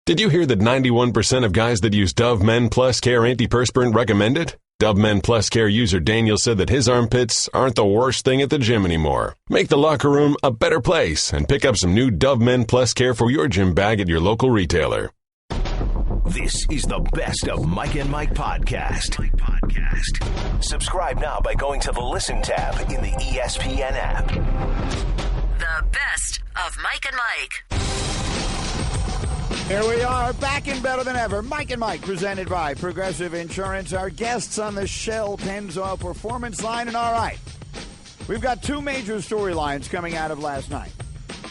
Did you hear that 91% of guys that use Dove Men Plus Care antiperspirant recommend it? Dove Men Plus Care user Daniel said that his armpits aren't the worst thing at the gym anymore. Make the locker room a better place and pick up some new Dove Men Plus Care for your gym bag at your local retailer. This is the Best of Mike and Mike podcast. Subscribe now by going to the Listen tab in the ESPN app. The Best of Mike and Mike. Here we are, back and better than ever. Mike and Mike, presented by Progressive Insurance. Our guests on the Shell Pennzoil Performance Line. And all right, we've got two major storylines coming out of last night.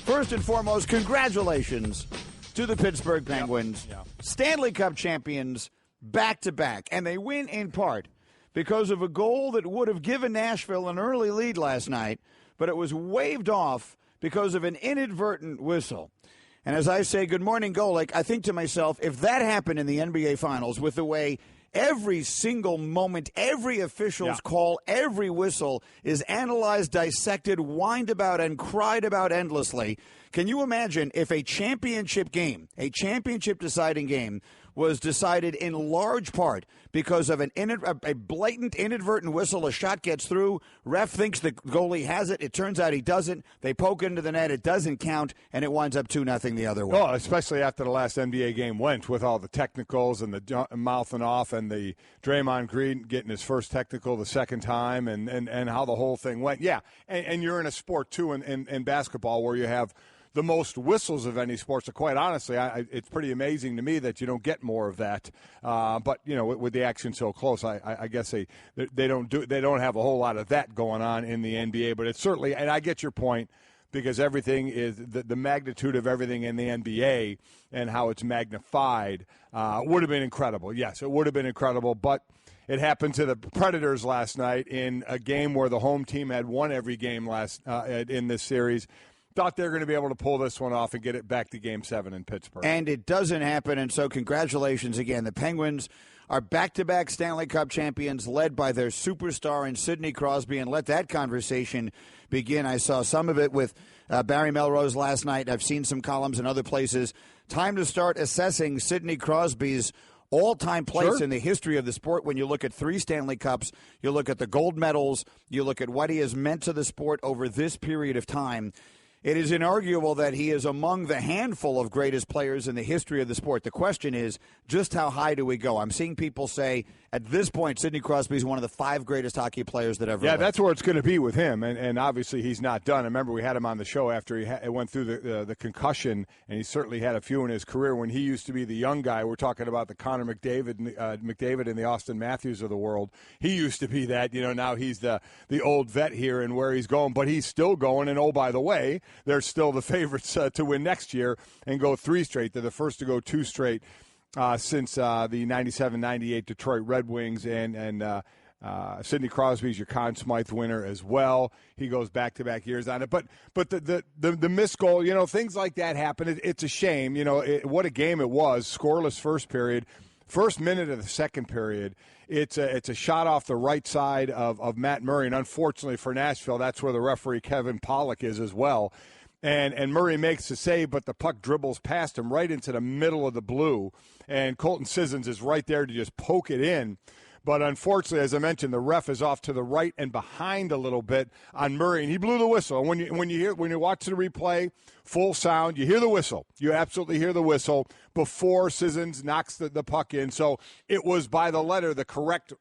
First and foremost, congratulations to the Pittsburgh Penguins. Yep. Stanley Cup champions back-to-back. And they win in part because of a goal that would have given Nashville an early lead last night, but it was waved off because of an inadvertent whistle. And as I say, good morning, Golic, I think to myself, if that happened in the NBA Finals with the way every single moment, every official's call, every whistle is analyzed, dissected, whined about, and cried about endlessly, can you imagine if a championship game, a championship deciding game, was decided in large part because of a blatant inadvertent whistle? A shot gets through, ref thinks the goalie has it, it turns out he doesn't, they poke into the net, it doesn't count, and it winds up 2-0 the other way. Oh, especially after the last NBA game went with all the technicals and the mouthing off and the Draymond Green getting his first technical the second time and how the whole thing went. Yeah, and you're in a sport, too, in basketball where you have the most whistles of any sport. So quite honestly, it's pretty amazing to me that you don't get more of that. But you know, with the action so close, I guess they don't have a whole lot of that going on in the NBA. But it's certainly, and I get your point, because everything is the magnitude of everything in the NBA and how it's magnified would have been incredible. Yes, it would have been incredible, but it happened to the Predators last night in a game where the home team had won every game in this series. Thought they were going to be able to pull this one off and get it back to Game 7 in Pittsburgh. And it doesn't happen, and so congratulations again. The Penguins are back-to-back Stanley Cup champions led by their superstar in Sidney Crosby, and let that conversation begin. I saw some of it with Barry Melrose last night. I've seen some columns in other places. Time to start assessing Sidney Crosby's all-time place in the history of the sport. When you look at 3 Stanley Cups, you look at the gold medals, you look at what he has meant to the sport over this period of time. It is inarguable that he is among the handful of greatest players in the history of the sport. The question is, just how high do we go? I'm seeing people say, at this point, Sidney Crosby is one of the 5 greatest hockey players that ever lived. That's where it's going to be with him, and obviously he's not done. I remember we had him on the show after he went through the concussion, and he certainly had a few in his career when he used to be the young guy. We're talking about the Connor McDavid and the Austin Matthews of the world. He used to be that. Now he's the old vet here and where he's going, but he's still going, and oh, by the way, they're still the favorites to win next year and go 3 straight. They're the first to go 2 straight since the 97-98 Detroit Red Wings, and Sidney Crosby's your Conn Smythe winner as well. He goes back-to-back years on it. But the missed goal, things like that happen. It's a shame. What a game it was. Scoreless first period. First minute of the second period, it's a shot off the right side of Matt Murray, and unfortunately for Nashville, that's where the referee Kevin Pollak is as well. And Murray makes the save, but the puck dribbles past him right into the middle of the blue, and Colton Sissons is right there to just poke it in. But unfortunately, as I mentioned, the ref is off to the right and behind a little bit on Murray, and he blew the whistle. And when you watch the replay, full sound, you hear the whistle. You absolutely hear the whistle before Sissons knocks the puck in. So it was by the letter the correct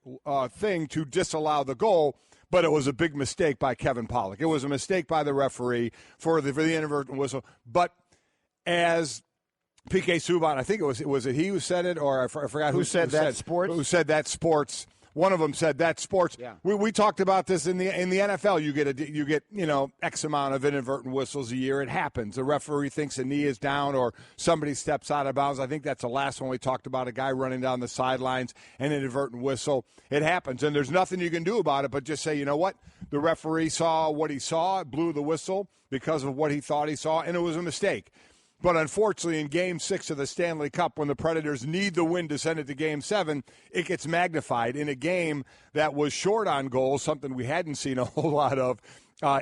thing to disallow the goal. But it was a big mistake by Kevin Pollak. It was a mistake by the referee for the inadvertent whistle. But as PK Subban, I think was it he who said it, or I forgot who said that. Sports? Who said that? Sports. One of them said that sports. Yeah. We talked about this in the NFL. You get X amount of inadvertent whistles a year. It happens. The referee thinks a knee is down or somebody steps out of bounds. I think that's the last one we talked about, a guy running down the sidelines, an inadvertent whistle. It happens, and there's nothing you can do about it but just say, you know what? The referee saw what he saw, blew the whistle because of what he thought he saw, and it was a mistake. But unfortunately, in Game 6 of the Stanley Cup, when the Predators need the win to send it to Game 7, it gets magnified in a game that was short on goals, something we hadn't seen a whole lot of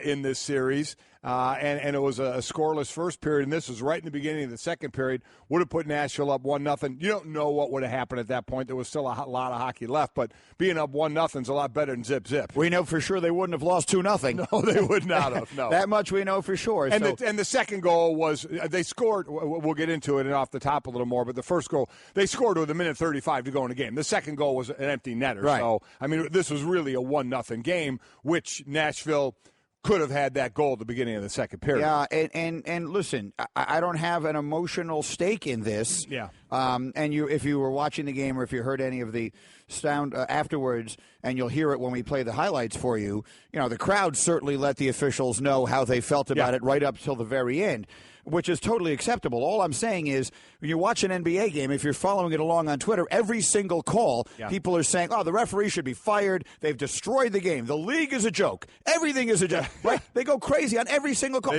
in this series. And it was a scoreless first period, and this was right in the beginning of the second period. Would have put Nashville up 1-0. You don't know what would have happened at that point. There was still a lot of hockey left, but being up 1-0 is a lot better than zip. We know for sure they wouldn't have lost 2-0. No, they would not have. No, that much we know for sure. And the second goal was they scored. We'll get into it and off the top a little more. But the first goal they scored with 1:35 to go in the game. The second goal was an empty netter. Right. So I mean, this was really a 1-0 game, which Nashville could have had that goal at the beginning of the second period. Yeah, and listen, I don't have an emotional stake in this. Yeah. And if you were watching the game or if you heard any of the sound afterwards, and you'll hear it when we play the highlights for you, the crowd certainly let the officials know how they felt about it right up till the very end, which is totally acceptable. All I'm saying is, when you watch an NBA game, if you're following it along on Twitter, every single call, people are saying, the referee should be fired. They've destroyed the game. The league is a joke. Everything is a joke. Right? They go crazy on every single call.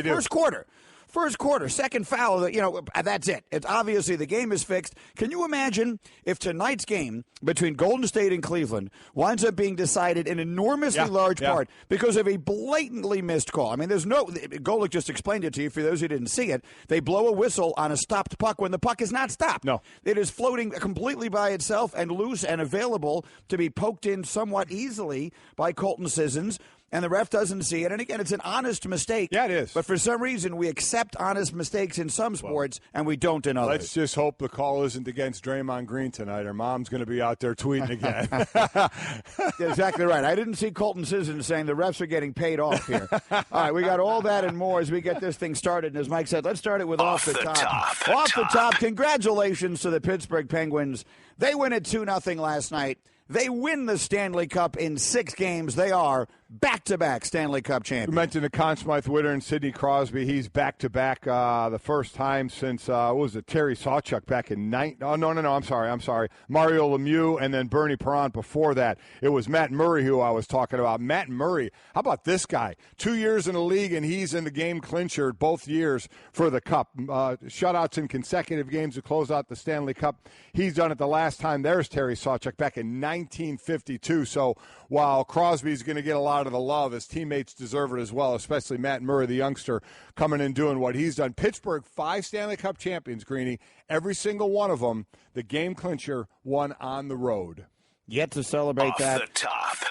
First quarter, second foul, that's it. It's obviously the game is fixed. Can you imagine if tonight's game between Golden State and Cleveland winds up being decided in enormously large part because of a blatantly missed call? I mean, Golic just explained it to you for those who didn't see it. They blow a whistle on a stopped puck when the puck is not stopped. No. It is floating completely by itself and loose and available to be poked in somewhat easily by Colton Sissons. And the ref doesn't see it. And again, it's an honest mistake. Yeah, it is. But for some reason, we accept honest mistakes in some sports, and we don't in others. Let's just hope the call isn't against Draymond Green tonight, or Mom's going to be out there tweeting again. Exactly right. I didn't see Colton Sissons saying the refs are getting paid off here. All right, we got all that and more as we get this thing started. And as Mike said, let's start it with off the top. Off the top, congratulations to the Pittsburgh Penguins. They win at 2-0 last night. They win the Stanley Cup in 6 games. They are back-to-back Stanley Cup champions. You mentioned the Conn Smythe winner and Sidney Crosby. He's back-to-back the first time since, Terry Sawchuk back in I'm sorry. Mario Lemieux and then Bernie Perron before that. It was Matt Murray who I was talking about. Matt Murray, how about this guy? 2 years in the league, and he's in the game clincher both years for the Cup. Shutouts in consecutive games to close out the Stanley Cup. He's done it the last time. There's Terry Sawchuk back in 1952. So while Crosby's going to get a lot of the love, his teammates deserve it as well, especially Matt Murray, the youngster, coming and doing what he's done. Pittsburgh, 5 Stanley Cup champions, Greeny. Every single one of them, the game clincher, won on the road. Yet to celebrate that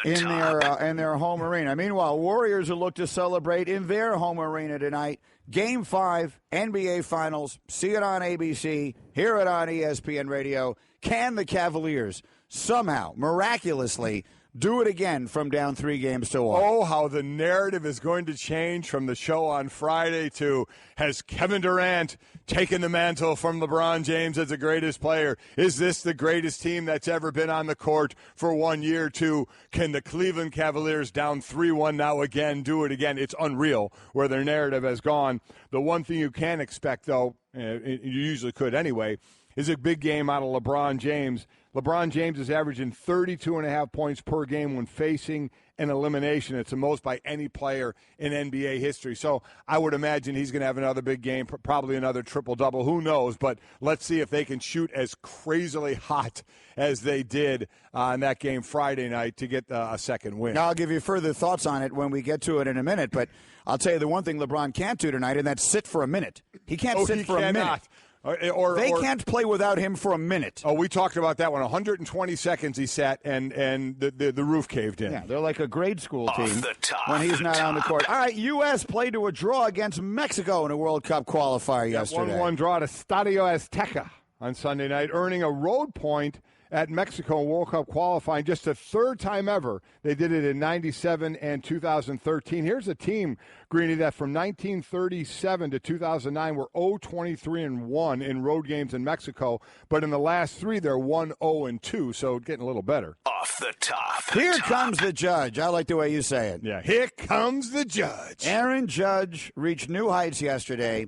in their home arena. Meanwhile, Warriors will look to celebrate in their home arena tonight. Game 5, NBA Finals. See it on ABC. Hear it on ESPN Radio. Can the Cavaliers somehow, miraculously, do it again from down 3 games to 1? Oh, how the narrative is going to change from the show on Friday to, has Kevin Durant taken the mantle from LeBron James as the greatest player? Is this the greatest team that's ever been on the court for 1 year? To, can the Cleveland Cavaliers down 3-1 now again do it again? It's unreal where their narrative has gone. The one thing you can expect, though, you usually could anyway, is a big game out of LeBron James. LeBron James is averaging 32.5 points per game when facing an elimination. It's the most by any player in NBA history. So I would imagine he's going to have another big game, probably another triple-double. Who knows? But let's see if they can shoot as crazily hot as they did in that game Friday night to get a second win. Now, I'll give you further thoughts on it when we get to it in a minute. But I'll tell you the one thing LeBron can't do tonight, and that's sit for a minute. He can't sit for a minute. They can't play without him for a minute. Oh, we talked about that one. 120 seconds he sat, and the roof caved in. Yeah, they're like a grade school team when he's not on the court. All right, U.S. played to a draw against Mexico in a World Cup qualifier yesterday. 1-1 draw at Estadio Azteca on Sunday night, earning a road point at Mexico in World Cup qualifying, just the 3rd time ever. They did it in 97 and 2013. Here's a team, Greeny, that from 1937 to 2009 were 0-23-1 in road games in Mexico, but in the last 3 they're 1-0-2, so getting a little better. Off the top. Here comes the judge. I like the way you say it. Yeah, here comes the judge. Aaron Judge reached new heights yesterday.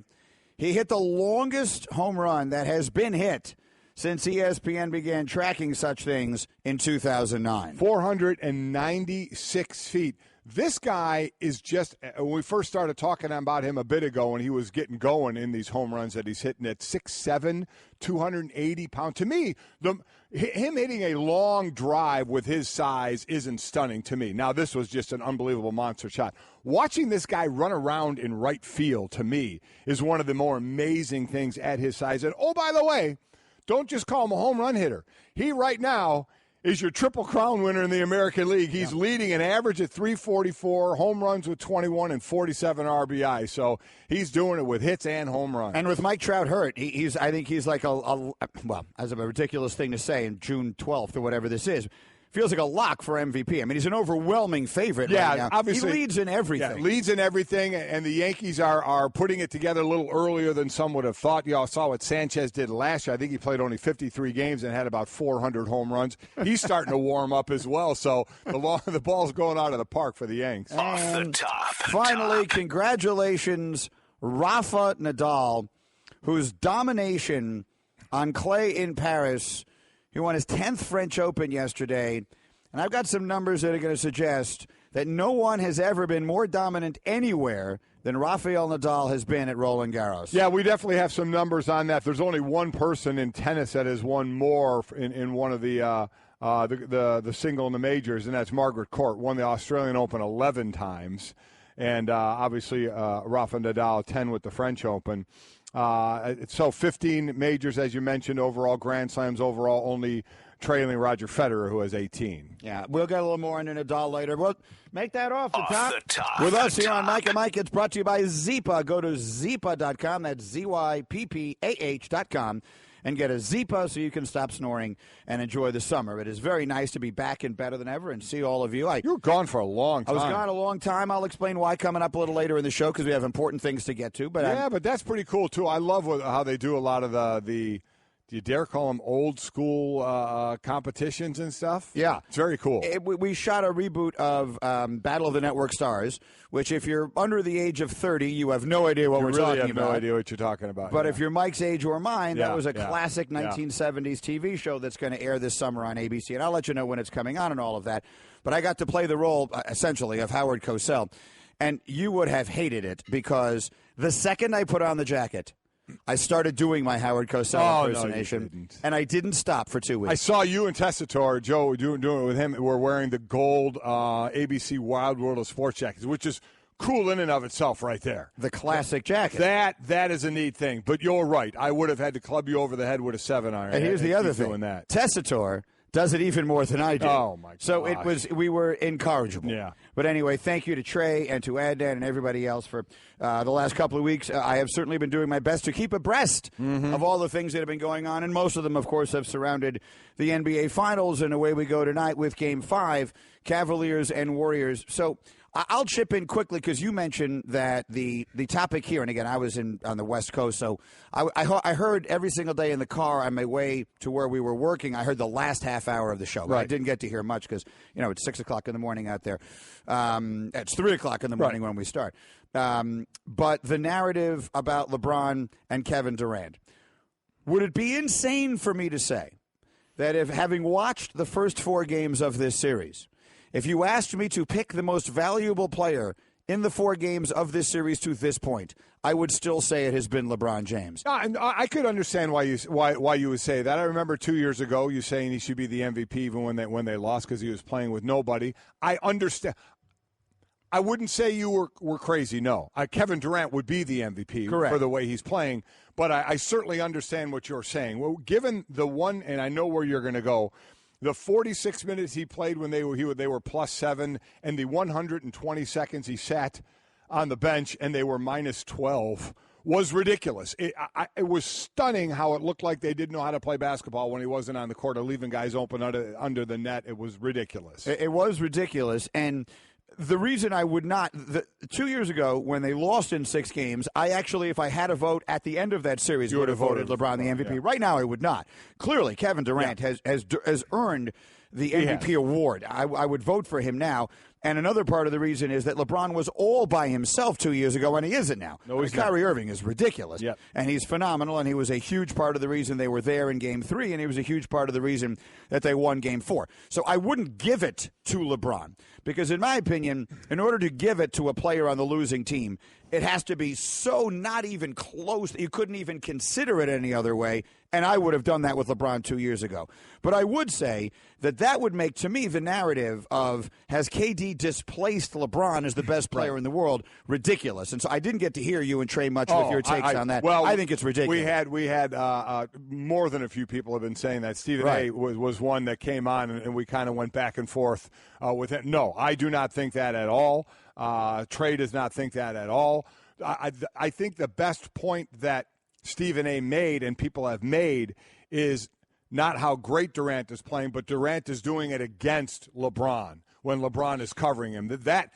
He hit the longest home run that has been hit since ESPN began tracking such things in 2009. 496 feet. This guy is just, when we first started talking about him a bit ago, and he was getting going in these home runs that he's hitting at 6'7", 280 pounds. To me, him hitting a long drive with his size isn't stunning to me. Now, this was just an unbelievable monster shot. Watching this guy run around in right field, to me, is one of the more amazing things at his size. And, oh, by the way, don't just call him a home run hitter. He, right now, is your Triple Crown winner in the American League. He's leading an average at 344, home runs with 21, and 47 RBI. So he's doing it with hits and home runs. And with Mike Trout hurt, I think he's like well, as a ridiculous thing to say, in June 12th or whatever this is, feels like a lock for MVP. I mean, he's an overwhelming favorite right now. Obviously. He leads in everything. Yeah, leads in everything, and the Yankees are putting it together a little earlier than some would have thought. You all saw what Sanchez did last year. I think he played only 53 games and had about 400 home runs. He's starting to warm up as well, so the ball's going out of the park for the Yanks. Off the top. Finally, congratulations, Rafa Nadal, whose domination on clay in Paris. He won his 10th French Open yesterday, and I've got some numbers that are going to suggest that no one has ever been more dominant anywhere than Rafael Nadal has been at Roland Garros. Yeah, we definitely have some numbers on that. There's only one person in tennis that has won more in one of the single in the majors, and that's Margaret Court. Won the Australian Open 11 times, and obviously Rafa Nadal 10 with the French Open. So 15 majors, as you mentioned, overall, Grand Slams overall, only trailing Roger Federer, who has 18. Yeah, we'll get a little more into Nadal later. We'll make that off the top. With The us here on top. Mike and Mike, it's brought to you by Zipa. Go to Zipa.com. That's ZYPPAH.com. And get a Zipa so you can stop snoring and enjoy the summer. It is very nice to be back and better than ever and see all of you. You were gone for a long time. I was gone a long time. I'll explain why coming up a little later in the show because we have important things to get to. But but that's pretty cool, too. I love how they do a lot of the do you dare call them old school competitions and stuff? Yeah. It's very cool. We shot a reboot of Battle of the Network Stars, which if you're under the age of 30, you have no idea what we're talking about. You really have no idea what you're talking about. But if you're Mike's age or mine, that was a yeah, classic 1970s TV show that's going to air this summer on ABC. And I'll let you know when it's coming on and all of that. But I got to play the role, essentially, of Howard Cosell. And you would have hated it because the second I put on the jacket, I started doing my Howard Cosell impersonation, and I didn't stop for 2 weeks. I saw you and Tessitore, Joe, doing it with him. We're wearing the gold ABC Wild World of Sports jackets, which is cool in and of itself right there. The classic jacket. That is a neat thing. But you're right. I would have had to club you over the head with a 7-iron. And here's the other thing. Doing that. Tessitore does it even more than I do. Oh, my God. So we were incorrigible. Yeah. But anyway, thank you to Trey and to Adnan and everybody else for the last couple of weeks. I have certainly been doing my best to keep abreast of all the things that have been going on, and most of them, of course, have surrounded the NBA Finals, and away we go tonight with Game 5, Cavaliers and Warriors. So I'll chip in quickly because you mentioned that the topic here, and again, I was on the West Coast, so I heard every single day in the car on my way to where we were working, I heard the last half hour of the show. Right. I didn't get to hear much because, it's 6 o'clock in the morning out there. It's 3 o'clock in the morning when we start. But the narrative about LeBron and Kevin Durant, would it be insane for me to say that if having watched the first 4 games of this series, if you asked me to pick the most valuable player in the 4 games of this series to this point, I would still say it has been LeBron James. I could understand why you would say that. I remember 2 years ago you saying he should be the MVP even when they lost because he was playing with nobody. I understand. I wouldn't say you were crazy, no. Kevin Durant would be the MVP for the way he's playing, but I certainly understand what you're saying. Well, given the one, and I know where you're going to go, the 46 minutes he played when they were +7, and the 120 seconds he sat on the bench and they were -12 was ridiculous. It was stunning how it looked like they didn't know how to play basketball when he wasn't on the court or leaving guys open under the net. It was ridiculous. It was ridiculous, and the reason I would not, 2 years ago when they lost in 6 games, I actually, if I had a vote at the end of that series, would have voted LeBron the MVP. Yeah. Right now, I would not. Clearly, Kevin Durant has earned the MVP award. I would vote for him now. And another part of the reason is that LeBron was all by himself 2 years ago, and he isn't now. No, he's not. Kyrie Irving is ridiculous. Yep. And he's phenomenal, and he was a huge part of the reason they were there in Game 3, and he was a huge part of the reason that they won Game 4. So I wouldn't give it to LeBron because, in my opinion, in order to give it to a player on the losing team, it has to be so not even close that you couldn't even consider it any other way, and I would have done that with LeBron 2 years ago. But I would say that would make, to me, the narrative of has KD displaced LeBron as the best player in the world ridiculous. And so I didn't get to hear you and Trey much with your takes on that. Well, I think it's ridiculous. We had more than a few people have been saying that. Stephen A. was one that came on, and we kind of went back and forth with it. No, I do not think that at all. Trey does not think that at all. I think the best point that Stephen A. made and people have made is not how great Durant is playing, but Durant is doing it against LeBron when LeBron is covering him. That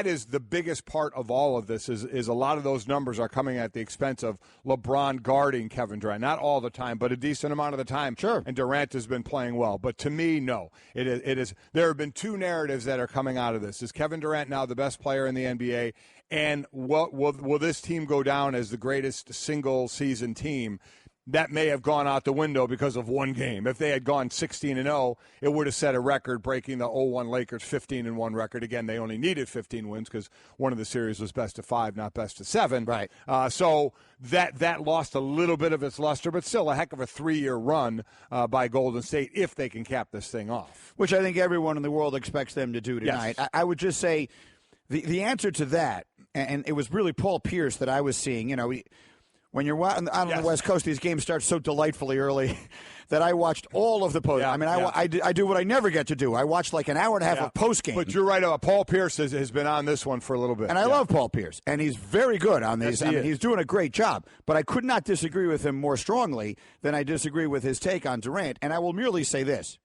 is the biggest part of all of this is a lot of those numbers are coming at the expense of LeBron guarding Kevin Durant. Not all the time, but a decent amount of the time. Sure. And Durant has been playing well. But to me, no. It is. There have been two narratives that are coming out of this. Is Kevin Durant now the best player in the NBA? And will this team go down as the greatest single-season team? That may have gone out the window because of one game. If they had gone 16-0, it would have set a record, breaking the 0-1 Lakers 15-1 record. Again, they only needed 15 wins because one of the series was best of 5, not best of 7. Right. So that lost a little bit of its luster, but still a heck of a 3-year run by Golden State if they can cap this thing off. Which I think everyone in the world expects them to do tonight. Yes. I would just say the answer to that, and it was really Paul Pierce that I was seeing, when you're out on the West Coast, these games start so delightfully early that I watched all of the post. Yeah, I mean, I do what I never get to do. I watched like an hour and a half of post game. But you're right. Paul Pierce has been on this one for a little bit. And I love Paul Pierce, and he's very good on these. Yes, he's doing a great job. But I could not disagree with him more strongly than I disagree with his take on Durant. And I will merely say this.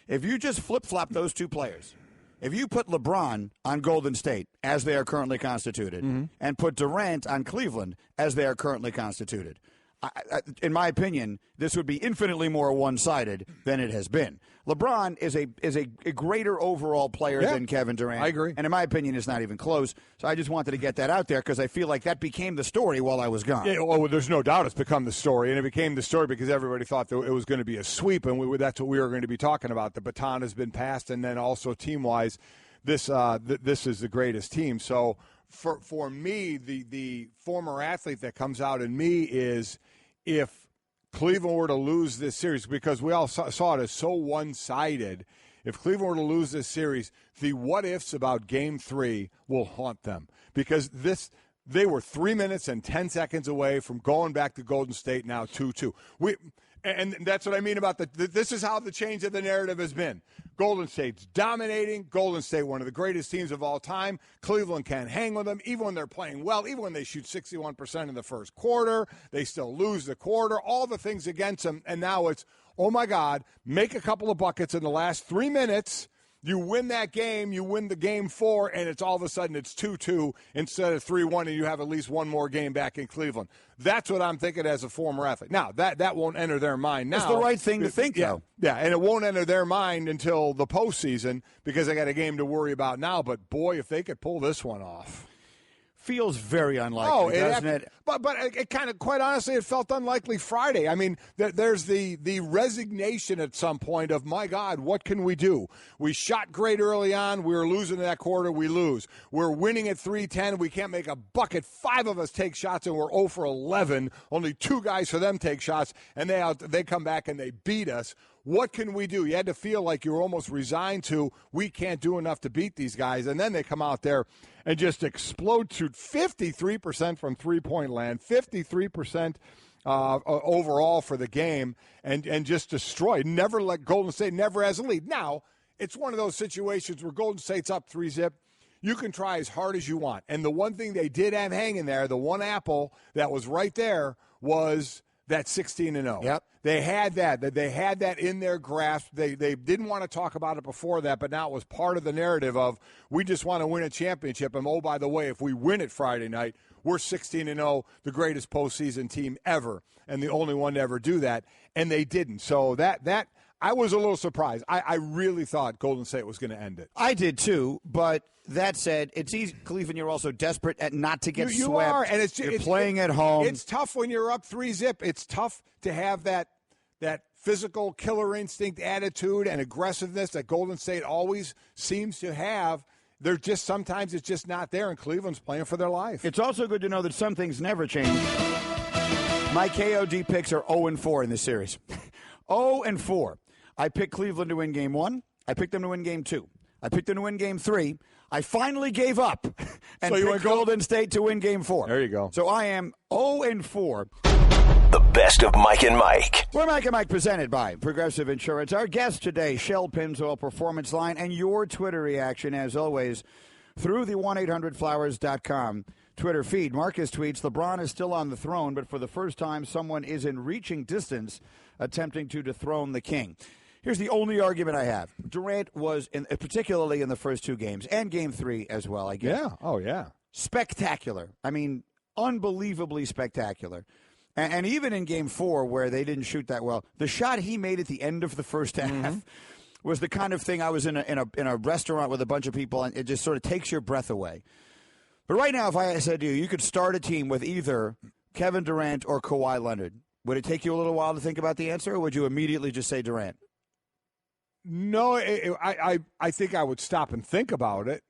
If you just flip-flop those two players, if you put LeBron on Golden State as they are currently constituted and put Durant on Cleveland as they are currently constituted, in my opinion, this would be infinitely more one-sided than it has been. LeBron is a greater overall player than Kevin Durant. I agree. And in my opinion, it's not even close. So I just wanted to get that out there because I feel like that became the story while I was gone. Yeah, well, there's no doubt it's become the story. And it became the story because everybody thought that it was going to be a sweep, and that's what we were going to be talking about. The baton has been passed, and then also team-wise, this is the greatest team. So for me, the former athlete that comes out in me is if Cleveland were to lose this series, because we all saw it as so one-sided, if Cleveland were to lose this series, the what-ifs about Game 3 will haunt them. Because they were 3 minutes and 10 seconds away from going back to Golden State, now 2-2. And that's what I mean about this is how the change of the narrative has been. Golden State's dominating. Golden State, one of the greatest teams of all time. Cleveland can't hang with them, even when they're playing well, even when they shoot 61% in the first quarter. They still lose the quarter. All the things against them. And now it's, oh, my God, make a couple of buckets in the last 3 minutes. You win that game, you win the Game 4, and it's all of a sudden it's 2-2 instead of 3-1, and you have at least one more game back in Cleveland. That's what I'm thinking as a former athlete. Now, that won't enter their mind now. It's the right thing to think, though. Yeah, and it won't enter their mind until the postseason because they got a game to worry about now. But, boy, if they could pull this one off. Feels very unlikely, doesn't it? But it kind of, quite honestly, it felt unlikely Friday. I mean, there's the resignation at some point of, my God, what can we do? We shot great early on. We were losing that quarter. We lose. We're winning at 3-10. We can't make a bucket. 5 of us take shots, and we're 0 for 11. Only 2 guys for them take shots, and they come back and they beat us. What can we do? You had to feel like you were almost resigned to, we can't do enough to beat these guys. And then they come out there and just explode, shoot 53% from three-point land, 53% overall for the game, and just destroy. Never let Golden State, never has a lead. Now, it's one of those situations where Golden State's up 3-zip. You can try as hard as you want. And the one thing they did have hanging there, the one apple that was right there, was that 16-0. Yep. They had that. They had that in their grasp. They didn't want to talk about it before that, but now it was part of the narrative of we just want to win a championship. And, oh, by the way, if we win it Friday night, we're 16-0, the greatest postseason team ever, and the only one to ever do that. And they didn't. So that I was a little surprised. I really thought Golden State was going to end it. I did too, but that said, it's easy, Cleveland. You're also desperate not to get you swept. are, and it's playing at home. It's tough when you're up 3-0. It's tough to have that physical killer instinct attitude and aggressiveness that Golden State always seems to have. They're just sometimes it's just not there, and Cleveland's playing for their life. It's also good to know that some things never change. My KOD picks are 0-4 in this series. 0-4. I picked Cleveland to win Game 1. I picked them to win Game 2. I picked them to win Game 3. I finally gave up and picked Golden State to win Game 4. There you go. So I am 0-4. The best of Mike and Mike. We're Mike and Mike, presented by Progressive Insurance. Our guest today, Shell Pennzoil Performance Line, and your Twitter reaction, as always, through the 1-800-Flowers.com Twitter feed. Marcus tweets, LeBron is still on the throne, but for the first time, someone is in reaching distance attempting to dethrone the king. Here's the only argument I have. Durant was, particularly in the first two games, and Game 3 as well, I guess. Yeah. Oh, yeah. Spectacular. I mean, unbelievably spectacular. And even in Game 4, where they didn't shoot that well, the shot he made at the end of the first half was the kind of thing. I was in a restaurant with a bunch of people, and it just sort of takes your breath away. But right now, if I said to you, you could start a team with either Kevin Durant or Kawhi Leonard, would it take you a little while to think about the answer, or would you immediately just say Durant? No, I think I would stop and think about it.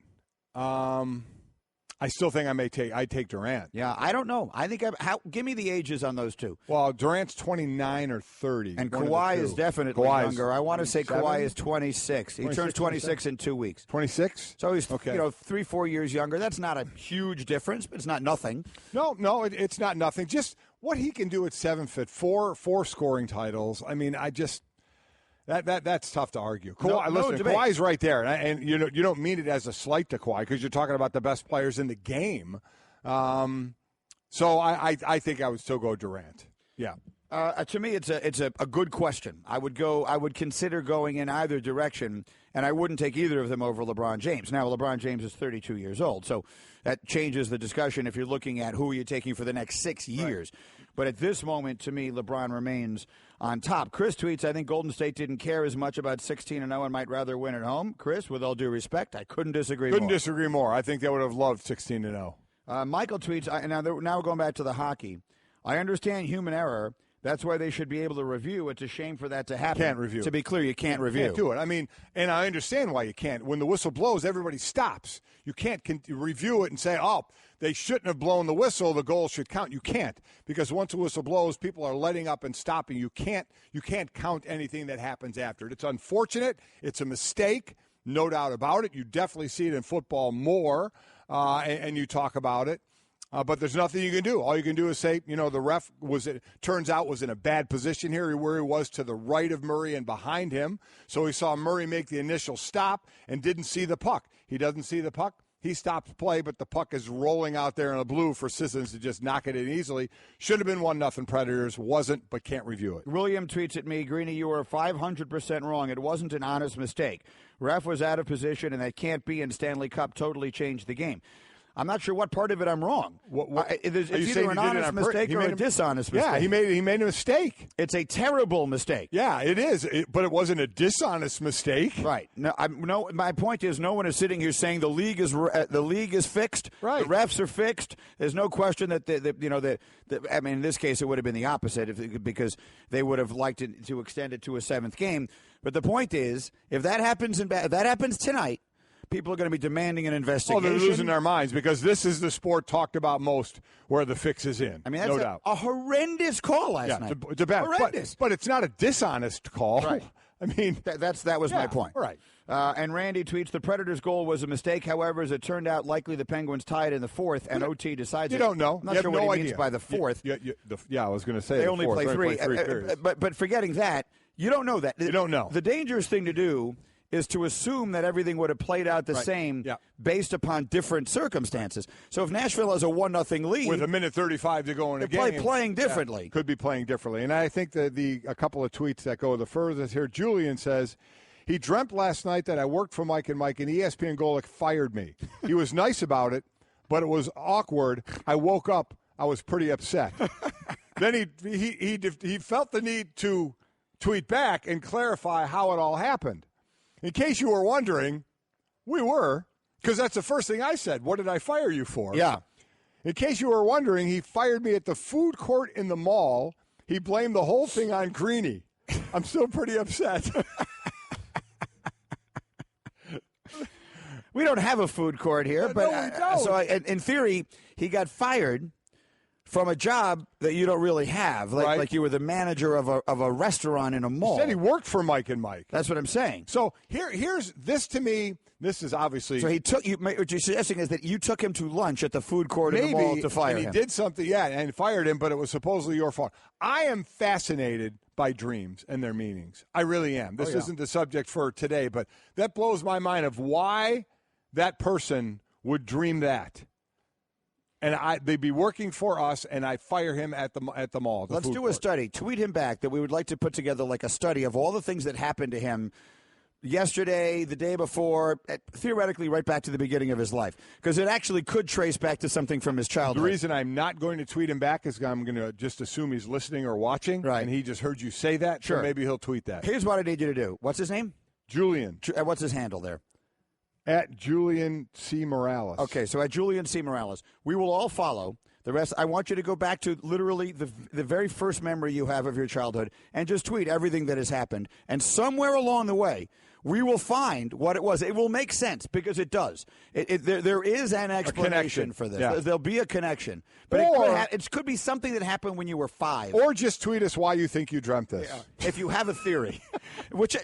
I still think I'd take Durant. Yeah, I don't know. I think give me the ages on those two. Well, Durant's 29 or 30. And Kawhi is definitely younger. I want to say Kawhi is 26. He turns 26 in 2 weeks. 26? So he's 3-4 years younger. That's not a huge difference, but it's not nothing. No, it's not nothing. Just what he can do at 7'4", 4 scoring titles. I mean, That's tough to argue. Kawhi's right there, and you don't mean it as a slight to Kawhi because you're talking about the best players in the game. So I think I would still go Durant. Yeah. To me, it's a good question. I would consider going in either direction, and I wouldn't take either of them over LeBron James. Now, LeBron James is 32 years old, so that changes the discussion if you're looking at who you're taking for the next 6 years. Right. But at this moment, to me, LeBron remains on top. Chris tweets, I think Golden State didn't care as much about 16-0 and might rather win at home. Chris, with all due respect, I couldn't disagree more. I think they would have loved 16-0. Michael tweets, now we're going back to the hockey. I understand human error. That's why they should be able to review. It's a shame for that to happen. Can't review. To be clear, you can't review. You can't do it. I mean, and I understand why you can't. When the whistle blows, everybody stops. You can't review it and say, they shouldn't have blown the whistle, the goal should count. You can't, because once the whistle blows, people are letting up and stopping. You can't count anything that happens after it. It's unfortunate. It's a mistake, no doubt about it. You definitely see it in football more, and you talk about it. But there's nothing you can do. All you can do is say, the ref was in a bad position here where he was to the right of Murray and behind him. So he saw Murray make the initial stop and didn't see the puck. He doesn't see the puck. He stops play, but the puck is rolling out there in the blue for Sissons to just knock it in easily. Should have been 1-0 Predators. Wasn't, but can't review it. William tweets at me, Greeny, you were 500% wrong. It wasn't an honest mistake. Ref was out of position, and that can't be in Stanley Cup. Totally changed the game. I'm not sure what part of it I'm wrong. It's either an honest mistake or a dishonest mistake. Yeah, he made a mistake. It's a terrible mistake. Yeah, it is. But it wasn't a dishonest mistake. Right. No. My point is, no one is sitting here saying the league is fixed. Right. The refs are fixed. There's no question that in this case it would have been the opposite because they would have liked to extend it to a seventh game. But the point is, if that happens tonight, people are going to be demanding an investigation. Oh, they're losing their minds because this is the sport talked about most where the fix is in. I mean, that's no doubt. A horrendous call last night. It's bad. Horrendous. But it's not a dishonest call. Right. I mean, that was my point. Right. And Randy tweets, the Predators' goal was a mistake. However, as it turned out, likely the Penguins tied in the fourth, and OT decides You don't know. I'm not sure what he means by the fourth. I was going to say they only play three. Periods. But forgetting that, you don't know that. You don't know. The dangerous thing to do is to assume that everything would have played out the same based upon different circumstances. So if Nashville has a 1-0 lead with 1:35 to go in a game, playing differently. Could be playing differently. And I think that a couple of tweets that go the furthest here. Julian says, he dreamt last night that I worked for Mike and ESPN Golic fired me. He was nice about it, but it was awkward. I woke up, I was pretty upset. Then he felt the need to tweet back and clarify how it all happened. In case you were wondering, we were, because that's the first thing I said. What did I fire you for? Yeah. In case you were wondering, he fired me at the food court in the mall. He blamed the whole thing on Greeny. I'm still pretty upset. We don't have a food court here, but no, we don't. So in theory, he got fired from a job that you don't really have, like you were the manager of a restaurant in a mall. He said he worked for Mike and Mike. That's what I'm saying. So here's this to me. This is obviously. So he took you. What you're suggesting is that you took him to lunch at the food court in the mall to fire him. And he did something, and fired him, but it was supposedly your fault. I am fascinated by dreams and their meanings. I really am. This isn't the subject for today, but that blows my mind of why that person would dream that. And they'd be working for us, and I fire him at the mall. Let's do a study. Tweet him back that we would like to put together like a study of all the things that happened to him yesterday, the day before, theoretically right back to the beginning of his life. Because it actually could trace back to something from his childhood. The reason I'm not going to tweet him back is I'm going to just assume he's listening or watching, right. And he just heard you say that, sure. So maybe he'll tweet that. Here's what I need you to do. What's his name? Julian. What's his handle there? At Julian C. Morales. Okay, so at Julian C. Morales. We will all follow. The rest, I want you to go back to literally the very first memory you have of your childhood and just tweet everything that has happened. And somewhere along the way, we will find what it was. It will make sense because it does. There is an explanation for this. Yeah. There'll be a connection. But it could be something that happened when you were 5. Or just tweet us why you think you dreamt this. Yeah. If you have a theory.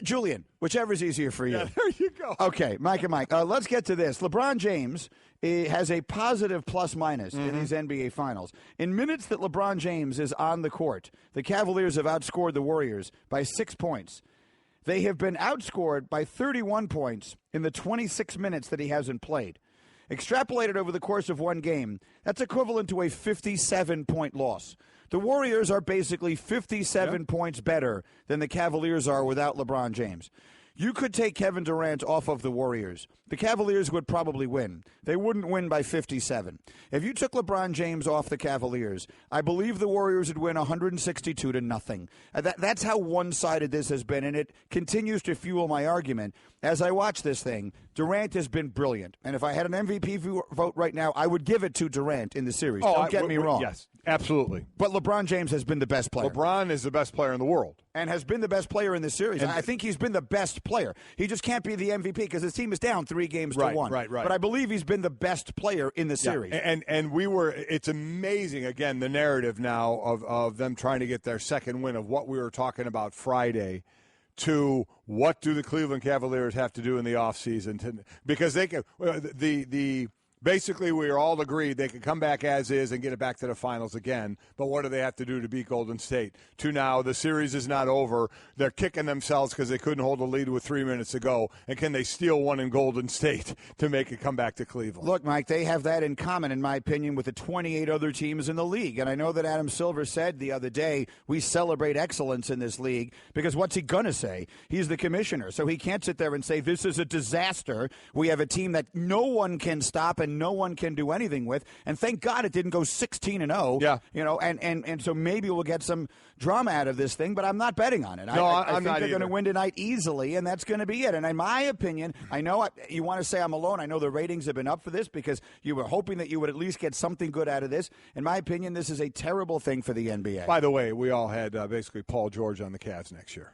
Julian, whichever is easier for you. Yeah, there you go. Okay, Mike and Mike. Let's get to this. LeBron James has a positive plus-minus in these NBA Finals. In minutes that LeBron James is on the court, the Cavaliers have outscored the Warriors by 6 points. They have been outscored by 31 points in the 26 minutes that he hasn't played. Extrapolated over the course of one game, that's equivalent to a 57-point loss. The Warriors are basically 57 points better than the Cavaliers are without LeBron James. You could take Kevin Durant off of the Warriors. The Cavaliers would probably win. They wouldn't win by 57. If you took LeBron James off the Cavaliers, I believe the Warriors would win 162-0. That's how one-sided this has been, and it continues to fuel my argument. As I watch this thing, Durant has been brilliant. And if I had an MVP vote right now, I would give it to Durant in the series. Don't get me wrong. Yes, absolutely. But LeBron James has been the best player. LeBron is the best player in the world. And has been the best player in this series. And I think he's been the best player. He just can't be the MVP because his team is down 3 games to 1. Right. But I believe he's been the best player in the series. And it's amazing, again, the narrative now of them trying to get their second win of what we were talking about Friday to what do the Cleveland Cavaliers have to do in the offseason because they can basically, we are all agreed they can come back as is and get it back to the finals again. But what do they have to do to beat Golden State? To now, the series is not over. They're kicking themselves because they couldn't hold a lead with 3 minutes to go. And can they steal one in Golden State to make it come back to Cleveland? Look, Mike, they have that in common, in my opinion, with the 28 other teams in the league. And I know that Adam Silver said the other day, we celebrate excellence in this league because what's he going to say? He's the commissioner. So he can't sit there and say this is a disaster. We have a team that no one can stop and no one can do anything with, and thank God it didn't go 16-0. Yeah, and so maybe we'll get some drama out of this thing, but I'm not betting on it. No, I think not they're going to win tonight easily, and that's going to be it. And in my opinion, I know you want to say I'm alone. I know the ratings have been up for this because you were hoping that you would at least get something good out of this. In my opinion, this is a terrible thing for the NBA. By the way, we all had basically Paul George on the Cavs next year.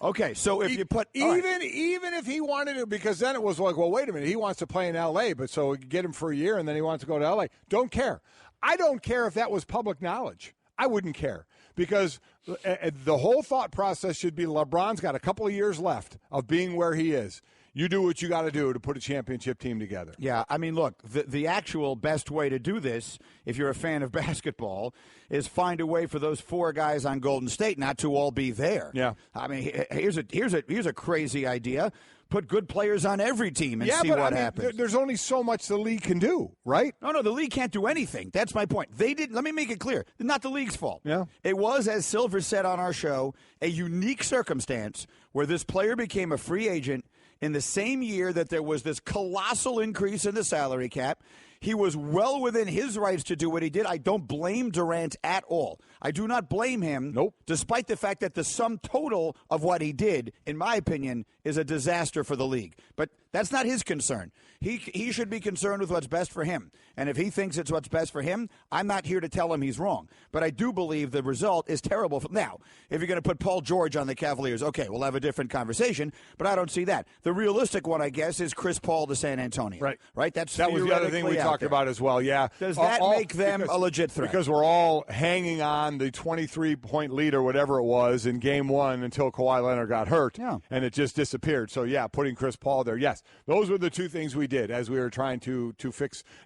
Okay, so if you put even if he wanted to, because then it was like, well, wait a minute, he wants to play in L.A., but so we get him for a year, and then he wants to go to L.A. Don't care. I don't care if that was public knowledge. I wouldn't care because the whole thought process should be LeBron's got a couple of years left of being where he is. You do what you got to do to put a championship team together. Yeah, I mean, look, the actual best way to do this, if you're a fan of basketball, is find a way for those 4 guys on Golden State not to all be there. Yeah, I mean, here's a crazy idea. Put good players on every team and see what happens. There's only so much the league can do, right? No, the league can't do anything. That's my point. Let me make it clear. Not the league's fault. Yeah. It was, as Silver said on our show, a unique circumstance where this player became a free agent in the same year that there was this colossal increase in the salary cap. He was well within his rights to do what he did. I don't blame Durant at all. I do not blame him. Nope. Despite the fact that the sum total of what he did, in my opinion, is a disaster for the league. But that's not his concern. He should be concerned with what's best for him. And if he thinks it's what's best for him, I'm not here to tell him he's wrong. But I do believe the result is terrible. Now, if you're going to put Paul George on the Cavaliers, okay, we'll have a different conversation. But I don't see that. The realistic one, I guess, is Chris Paul to San Antonio. Right. That was the other thing we talked about as well. Yeah. Does that make them a legit threat? Because we're all hanging on the 23-point lead or whatever it was in Game 1 until Kawhi Leonard got hurt, and it just disappeared. So, yeah, putting Chris Paul there, yes. Those were the two things we did as we were trying to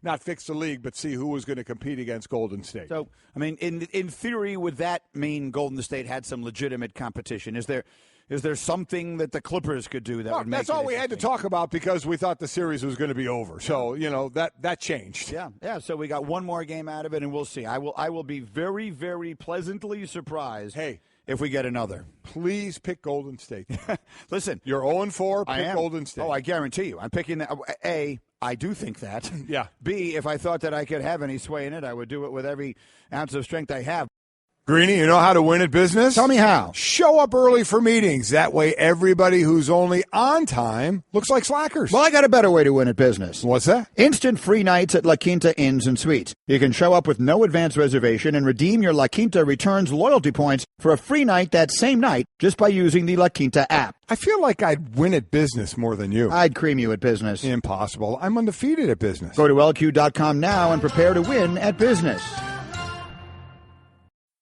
not fix the league, but see who was going to compete against Golden State. So, I mean, in theory, would that mean Golden State had some legitimate competition? Is there something that the Clippers could do that would make that's all we had to talk about because we thought the series was going to be over. So, that changed. Yeah. So we got one more game out of it, and we'll see. I will be very, very pleasantly surprised if we get another. Please pick Golden State. Listen. You're 0-4, pick Golden State. Oh, I guarantee you. I'm picking that. A, I do think that. Yeah. B, if I thought that I could have any sway in it, I would do it with every ounce of strength I have. Greeny, you know how to win at business? Tell me how. Show up early for meetings. That way everybody who's only on time looks like slackers. Well, I got a better way to win at business. What's that? Instant free nights at La Quinta Inns and Suites. You can show up with no advance reservation and redeem your La Quinta Returns loyalty points for a free night that same night just by using the La Quinta app. I feel like I'd win at business more than you. I'd cream you at business. Impossible. I'm undefeated at business. Go to LQ.com now and prepare to win at business.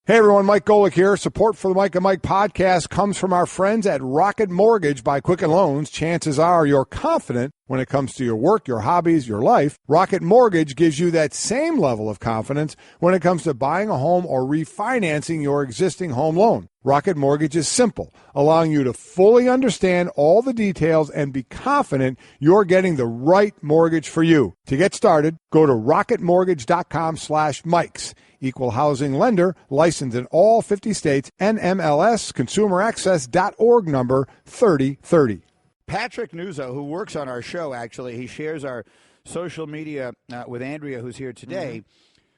Hey everyone, Mike Golic here. Support for the Mike and Mike podcast comes from our friends at Rocket Mortgage by Quicken Loans. Chances are you're confident when it comes to your work, your hobbies, your life. Rocket Mortgage gives you that same level of confidence when it comes to buying a home or refinancing your existing home loan. Rocket Mortgage is simple, allowing you to fully understand all the details and be confident you're getting the right mortgage for you. To get started, go to rocketmortgage.com/Mikes. Equal housing lender, licensed in all 50 states, NMLS, consumeraccess.org number 3030. Patrick Nuzzo, who works on our show, actually, he shares our social media with Andrea, who's here today,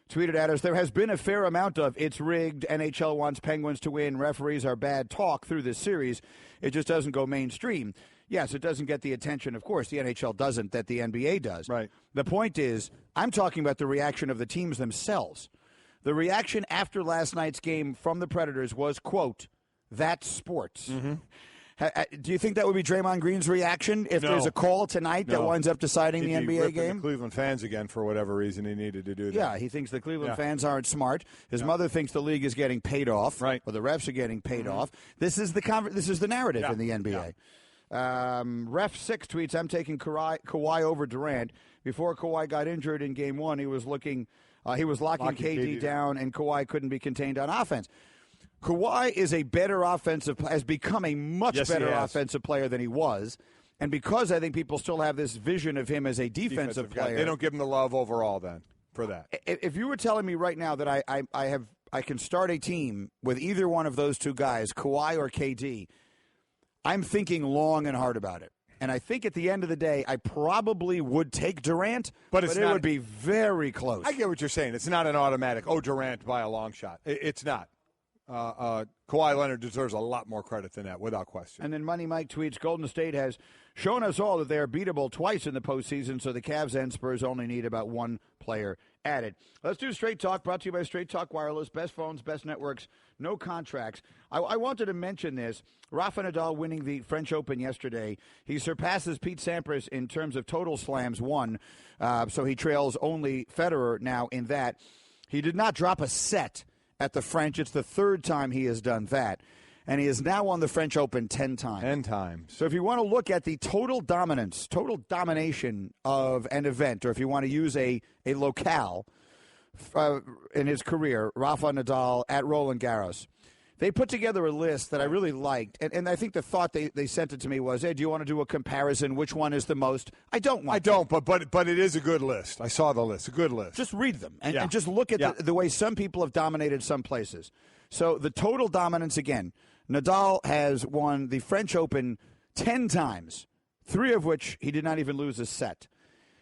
tweeted at us, there has been a fair amount of it's rigged, NHL wants Penguins to win, referees are bad talk through this series. It just doesn't go mainstream. Yes, it doesn't get the attention, of course, the NHL doesn't, that the NBA does. Right. The point is, I'm talking about the reaction of the teams themselves. The reaction after last night's game from the Predators was, quote, that's sports. Do you think that would be Draymond Green's reaction if there's a call tonight that winds up deciding the NBA game? The Cleveland fans again for whatever reason he needed to do that. Yeah, he thinks the Cleveland fans aren't smart. His mother thinks the league is getting paid off, right? Or the refs are getting paid off. This is the narrative in the NBA. Ref 6 tweets, I'm taking Kawhi over Durant. Before Kawhi got injured in Game 1, he was locking KD down, and Kawhi couldn't be contained on offense. Kawhi is has become a much better offensive player than he was. And because I think people still have this vision of him as a defensive player. They don't give him the love overall then for that. If you were telling me right now that I can start a team with either one of those two guys, Kawhi or KD, I'm thinking long and hard about it. And I think at the end of the day, I probably would take Durant, but it would be very close. I get what you're saying. It's not an automatic, Durant by a long shot. It's not. Kawhi Leonard deserves a lot more credit than that, without question. And then Money Mike tweets, Golden State has shown us all that they are beatable twice in the postseason, so the Cavs and Spurs only need about one player added. Let's do Straight Talk, brought to you by Straight Talk Wireless. Best phones, best networks, no contracts. I wanted to mention this. Rafa Nadal winning the French Open yesterday. He surpasses Pete Sampras in terms of total slams won, so he trails only Federer now in that. He did not drop a set at the French. It's the third time he has done that. And he is now won the French Open 10 times. 10 times. So if you want to look at the total domination of an event, or if you want to use a locale in his career, Rafa Nadal at Roland Garros, they put together a list that I really liked. And I think the thought they sent it to me was, hey, do you want to do a comparison? Which one is the most? I don't, but it is a good list. I saw the list. A good list. Just read them and just look at the way some people have dominated some places. So the total dominance, again, Nadal has won the French Open 10 times, 3 of which he did not even lose a set.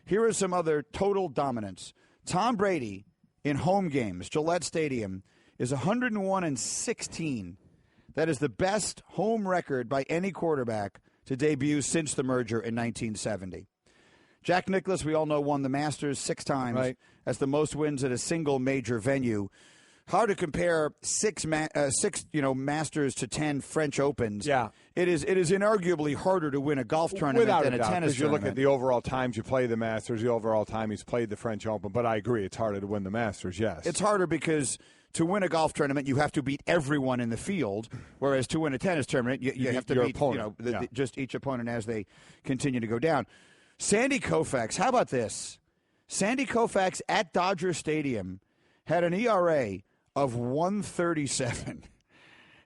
Here are some other total dominance. Tom Brady in home games, Gillette Stadium, is 101-16. That is the best home record by any quarterback to debut since the merger in 1970. Jack Nicklaus, we all know, won the Masters 6 times. Right. That's the most wins at a single major venue. Hard to compare six Masters to 10 French Opens. Yeah. It is inarguably harder to win a golf tournament Without than a doubt, tennis you tournament. look at the overall times you play the Masters, the overall time he's played the French Open. But I agree, it's harder to win the Masters, yes. It's harder because to win a golf tournament, you have to beat everyone in the field, whereas to win a tennis tournament, you have to your beat opponent. just each opponent as they continue to go down. Sandy Koufax, how about this? Sandy Koufax at Dodger Stadium had an ERA of 137.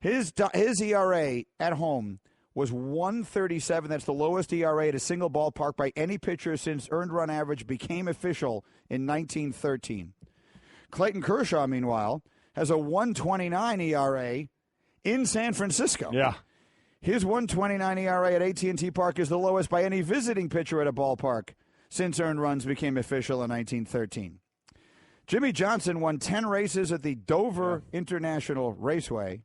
His ERA at home was 137. That's the lowest ERA at a single ballpark by any pitcher since earned run average became official in 1913. Clayton Kershaw, meanwhile, has a 129 ERA in San Francisco. Yeah. His 129 ERA at AT&T Park is the lowest by any visiting pitcher at a ballpark since earned runs became official in 1913. Jimmy Johnson won 10 races at the Dover International Raceway,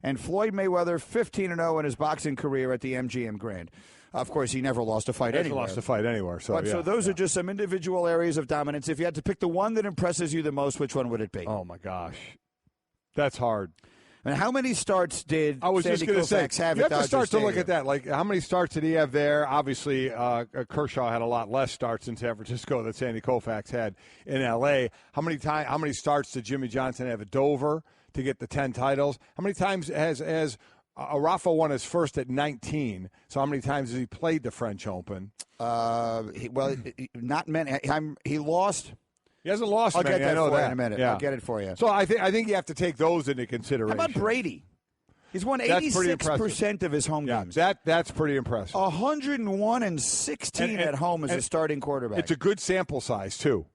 and Floyd Mayweather 15-0 in his boxing career at the MGM Grand. Of course, he never lost a fight anywhere. Lost a fight anywhere. So those are just some individual areas of dominance. If you had to pick the one that impresses you the most, which one would it be? Oh, my gosh. That's hard. And how many starts did Sandy Koufax have you at have to start Dodger to look Stadium? at that. Like, how many starts did he have there? Obviously, Kershaw had a lot less starts in San Francisco than Sandy Koufax had in L.A. How many starts did Jimmy Johnson have at Dover to get the 10 titles? How many times has Rafa won his first at 19? So how many times has he played the French Open? Not many. He lost. He hasn't lost I'll many. get that I know for you that in a minute. Yeah. I'll get it for you. So I think you have to take those into consideration. How about Brady? He's won 86% of his home games. That's pretty impressive. 101-16 at home as a starting quarterback. It's a good sample size, too.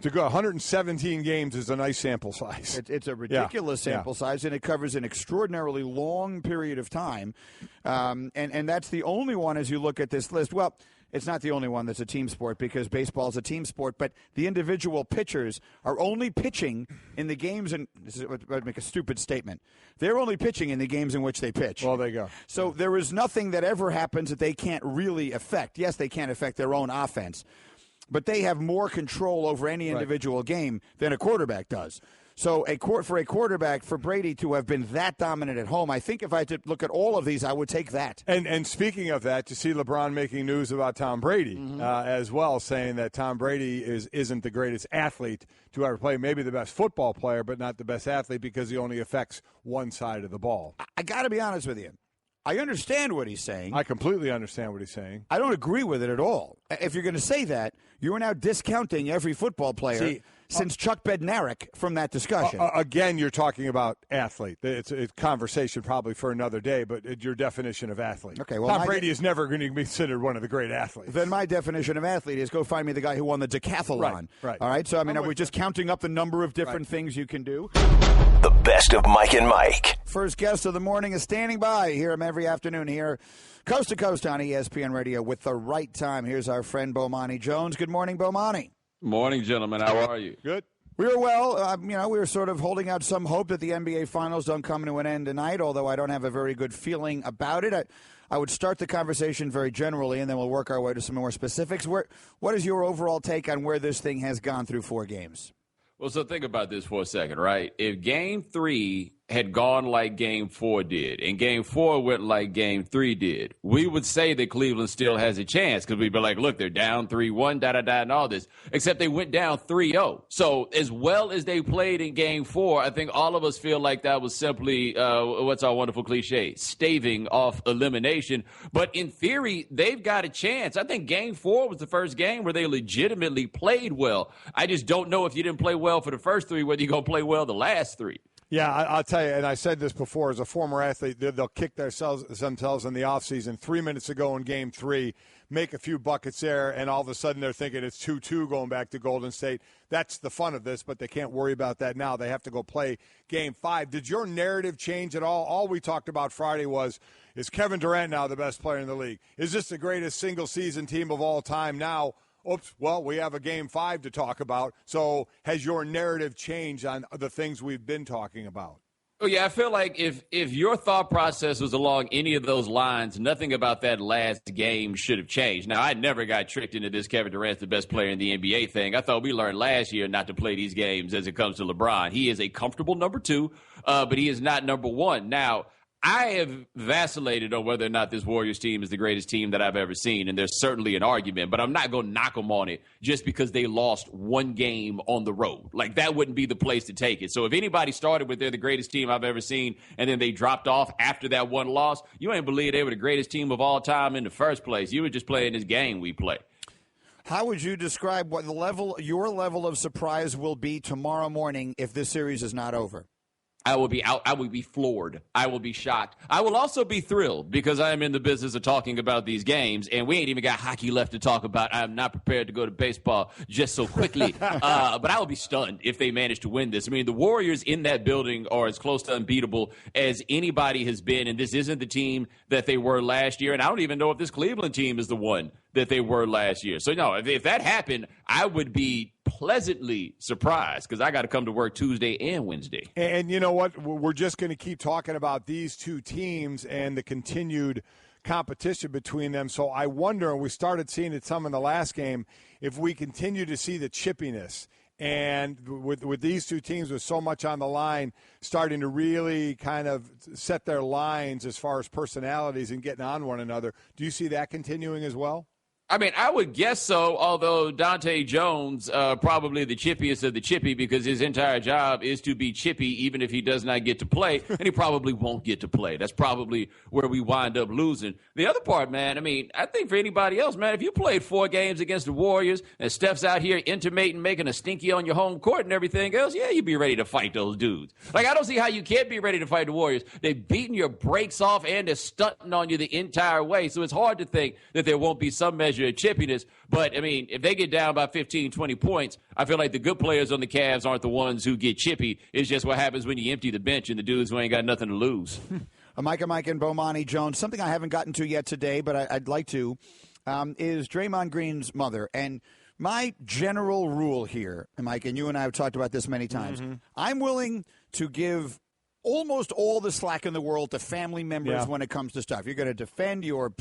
To go 117 games is a nice sample size. It's a ridiculous sample size, and it covers an extraordinarily long period of time. And that's the only one as you look at this list. Well, it's not the only one that's a team sport because baseball is a team sport, but the individual pitchers are only pitching in the games, and this is what I'd make a stupid statement. They're only pitching in the games in which they pitch. Well, there you go. So there is nothing that ever happens that they can't really affect. Yes, they can't affect their own offense, but they have more control over any individual game than a quarterback does. So for a quarterback, for Brady to have been that dominant at home, I think if I had to look at all of these, I would take that. And speaking of that, you see LeBron making news about Tom Brady as well, saying that Tom Brady isn't the greatest athlete to ever play, maybe the best football player, but not the best athlete because he only affects one side of the ball. I got to be honest with you. I understand what he's saying. I completely understand what he's saying. I don't agree with it at all. If you're going to say that, you are now discounting every football player since Chuck Bednarik from that discussion. Again, you're talking about athlete. It's a conversation probably for another day, but your definition of athlete. Okay, well, Tom Brady is never going to be considered one of the great athletes. Then my definition of athlete is go find me the guy who won the decathlon. Right. All right, so I mean, are we just counting up the number of different things you can do? The best of Mike and Mike. First guest of the morning is standing by. Hear him every afternoon here, coast to coast on ESPN Radio with the right time. Here's our friend Bomani Jones. Good morning, Bomani. Morning, gentlemen. How are you? Good. We were well. We were sort of holding out some hope that the NBA Finals don't come to an end tonight, although I don't have a very good feeling about it. I would start the conversation very generally, and then we'll work our way to some more specifics. What is your overall take on where this thing has gone through 4 games? Well, so think about this for a second, right? If Game 3 had gone like Game 4 did, and Game 4 went like Game 3 did, we would say that Cleveland still has a chance because we'd be like, look, they're down 3-1, and all this. Except they went down 3-0. So as well as they played in Game 4, I think all of us feel like that was simply, what's our wonderful cliche, staving off elimination. But in theory, they've got a chance. I think Game 4 was the first game where they legitimately played well. I just don't know if you didn't play well for the first 3, whether you're going to play well the last 3. Yeah, I'll tell you, and I said this before, as a former athlete, they'll kick themselves in the offseason. 3 minutes ago in Game 3, make a few buckets there, and all of a sudden they're thinking it's 2-2 going back to Golden State. That's the fun of this, but they can't worry about that now. They have to go play Game 5. Did your narrative change at all? All we talked about Friday was, is Kevin Durant now the best player in the league? Is this the greatest single-season team of all time now? oops, well, we have a Game 5 to talk about. So has your narrative changed on the things we've been talking about? Oh, yeah, I feel like if your thought process was along any of those lines, nothing about that last game should have changed. Now, I never got tricked into this Kevin Durant's the best player in the NBA thing. I thought we learned last year not to play these games as it comes to LeBron. He is a comfortable number 2, but he is not number 1. Now, I have vacillated on whether or not this Warriors team is the greatest team that I've ever seen, and there's certainly an argument, but I'm not going to knock them on it just because they lost one game on the road. Like, that wouldn't be the place to take it. So if anybody started with they're the greatest team I've ever seen, and then they dropped off after that one loss, you ain't believe they were the greatest team of all time in the first place. You were just playing this game we play. How would you describe what your level of surprise will be tomorrow morning if this series is not over? I will be out. I will be floored. I will be shocked. I will also be thrilled because I am in the business of talking about these games, and we ain't even got hockey left to talk about. I am not prepared to go to baseball just so quickly. But I will be stunned if they manage to win this. I mean, the Warriors in that building are as close to unbeatable as anybody has been, and this isn't the team that they were last year. And I don't even know if this Cleveland team is the one that they were last year. So, no, if that happened, I would be pleasantly surprised because I got to come to work Tuesday and Wednesday. And you know what? We're just going to keep talking about these two teams and the continued competition between them. So I wonder, and we started seeing it some in the last game, if we continue to see the chippiness. And with these two teams with so much on the line, starting to really kind of set their lines as far as personalities and getting on one another, do you see that continuing as well? I mean, I would guess so, although Dante Jones, probably the chippiest of the chippy because his entire job is to be chippy even if he does not get to play, and he probably won't get to play. That's probably where we wind up losing. The other part, man, I mean, I think for anybody else, man, if you played 4 games against the Warriors and Steph's out here intimating, making a stinky on your home court and everything else, yeah, you'd be ready to fight those dudes. Like, I don't see how you can't be ready to fight the Warriors. They've beaten your brakes off and they're stunting on you the entire way, so it's hard to think that there won't be some measure of chippiness. But, I mean, if they get down by 15, 20 points, I feel like the good players on the Cavs aren't the ones who get chippy. It's just what happens when you empty the bench and the dudes who ain't got nothing to lose. Mike and Bomani Jones, something I haven't gotten to yet today, but I'd like to, is Draymond Green's mother. And my general rule here, and Mike, and you and I have talked about this many times, I'm willing to give almost all the slack in the world to family members when it comes to stuff. You're going to defend your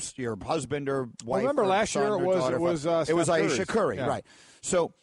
husband or wife. Remember last year it was Ayesha Curry, yeah. right? So,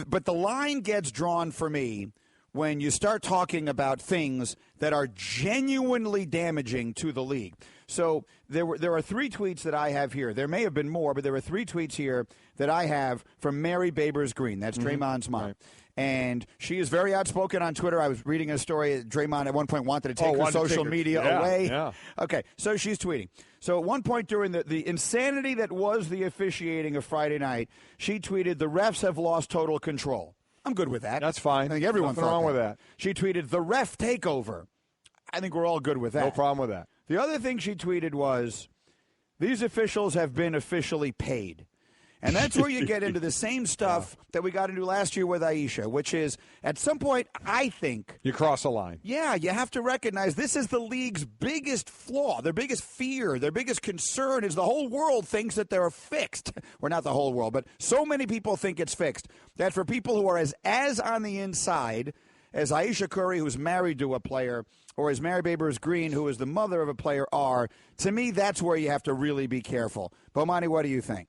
but the line gets drawn for me when you start talking about things that are genuinely damaging to the league. So there are 3 tweets that I have here. There may have been more, but there are 3 tweets here that I have from Mary Babers Green. That's Draymond's mom. Right. And she is very outspoken on Twitter. I was reading a story that Draymond at one point wanted to take her social media away. Yeah. Okay, so she's tweeting. So at one point during the insanity that was the officiating of Friday night, she tweeted, "The refs have lost total control." I'm good with that. That's fine. I think everyone Nothing thought wrong with that. She tweeted, "The ref takeover." I think we're all good with that. No problem with that. The other thing she tweeted was, "These officials have been officially paid." And that's where you get into the same stuff that we got into last year with Ayesha, which is at some point, I think, you cross a line. Yeah, you have to recognize this is the league's biggest flaw, their biggest fear, their biggest concern is the whole world thinks that they're fixed. Or not the whole world, but so many people think it's fixed that for people who are as on the inside as Ayesha Curry, who's married to a player, or as Mary Babers Green, who is the mother of a player, are, to me, that's where you have to really be careful. Bomani, what do you think?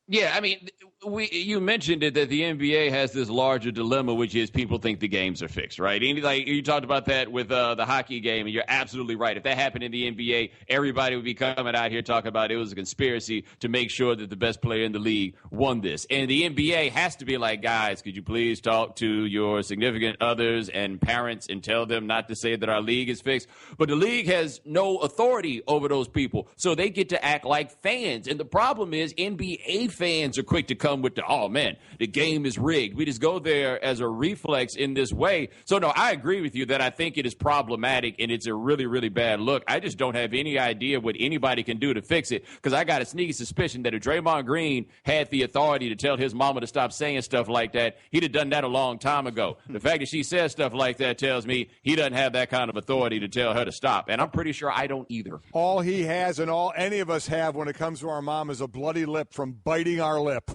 Yeah, I mean, you mentioned it that the NBA has this larger dilemma, which is people think the games are fixed, right? And like you talked about that with the hockey game, and you're absolutely right. If that happened in the NBA, everybody would be coming out here talking about it was a conspiracy to make sure that the best player in the league won this. And the NBA has to be like, guys, could you please talk to your significant others and parents and tell them not to say that our league is fixed? But the league has no authority over those people, so they get to act like fans. And the problem is NBA fans are quick to come with the, oh, man, the game is rigged. We just go there as a reflex in this way. So, no, I agree with you that I think it is problematic and it's a really, really bad look. I just don't have any idea what anybody can do to fix it because I got a sneaky suspicion that if Draymond Green had the authority to tell his mama to stop saying stuff like that, he'd have done that a long time ago. The fact that she says stuff like that tells me he doesn't have that kind of authority to tell her to stop, and I'm pretty sure I don't either. All he has and all any of us have when it comes to our mom is a bloody lip from biting biting our lip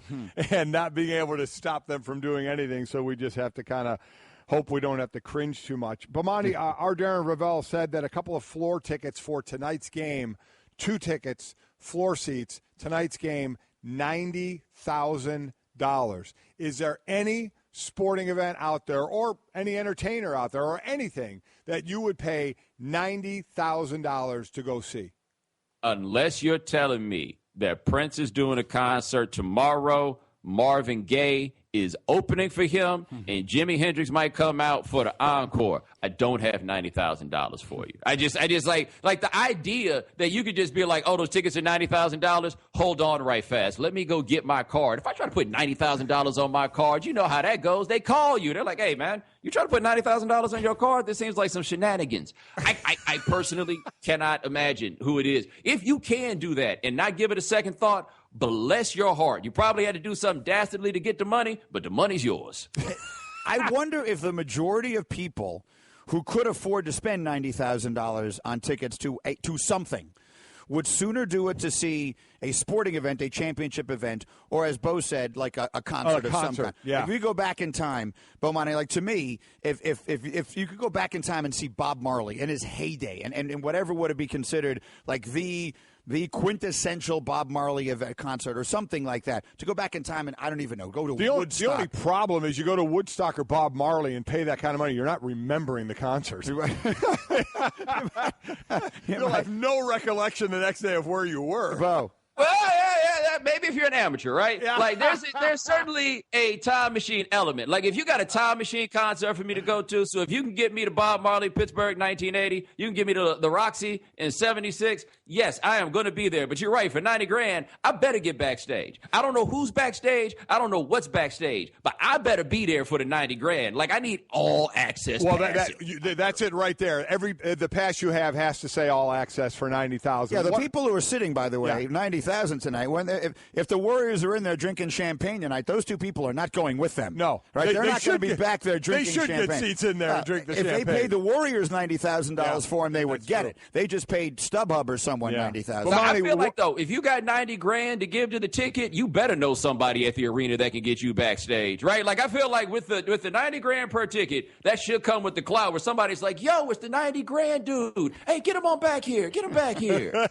and not being able to stop them from doing anything. So we just have to kind of hope we don't have to cringe too much. Bomani, our Darren Ravel said that a couple of floor tickets for tonight's game, 2 tickets, floor seats, tonight's game, $90,000. Is there any sporting event out there or any entertainer out there or anything that you would pay $90,000 to go see? Unless you're telling me that Prince is doing a concert tomorrow, Marvin Gaye is opening for him, and Jimi Hendrix might come out for the encore, I don't have $90,000 for you. I just like the idea that you could just be like, oh, those tickets are $90,000. Hold on right fast. Let me go get my card. If I try to put $90,000 on my card, you know how that goes. They call you. They're like, hey, man, you try to put $90,000 on your card? This seems like some shenanigans. I personally cannot imagine who it is. If you can do that and not give it a second thought, bless your heart. You probably had to do something dastardly to get the money, but the money's yours. I wonder if the majority of people who could afford to spend $90,000 on tickets to something would sooner do it to see a sporting event, a championship event, or as Bo said, like a concert of some kind. Yeah. If you go back in time, Bomani, like to me, if you could go back in time and see Bob Marley in his heyday and whatever would be considered like the quintessential Bob Marley event, concert or something like that, to go back in time and, I don't even know, go to Woodstock. The only problem is you go to Woodstock or Bob Marley and pay that kind of money, you're not remembering the concert. You'll have no recollection the next day of where you were. Bo. Well, yeah, maybe if you're an amateur, right? Yeah. Like, there's certainly a time machine element. Like, if you got a time machine concert for me to go to, so if you can get me to Bob Marley, Pittsburgh, 1980, you can get me to the Roxy in 76, yes, I am going to be there. But you're right, for $90,000, I better get backstage. I don't know who's backstage. I don't know what's backstage. But I better be there for the $90,000. Like, I need all access. Well, that's it right there. The pass you have has to say all access for $90,000. Yeah, the people who are sitting, by the way, $90,000 tonight. If the Warriors are in there drinking champagne tonight, those two people are not going with them. No, right? They're not going to be back there drinking champagne. They should get seats in there and drink the champagne. If they paid the Warriors $90,000 for them, they would get it. They just paid StubHub or someone $90,000. Well, I feel like though, if you got $90,000 to give to the ticket, you better know somebody at the arena that can get you backstage, right? Like I feel like with the $90,000 per ticket, that should come with the cloud where somebody's like, "Yo, it's the $90,000 dude. Hey, get him on back here. Get him back here."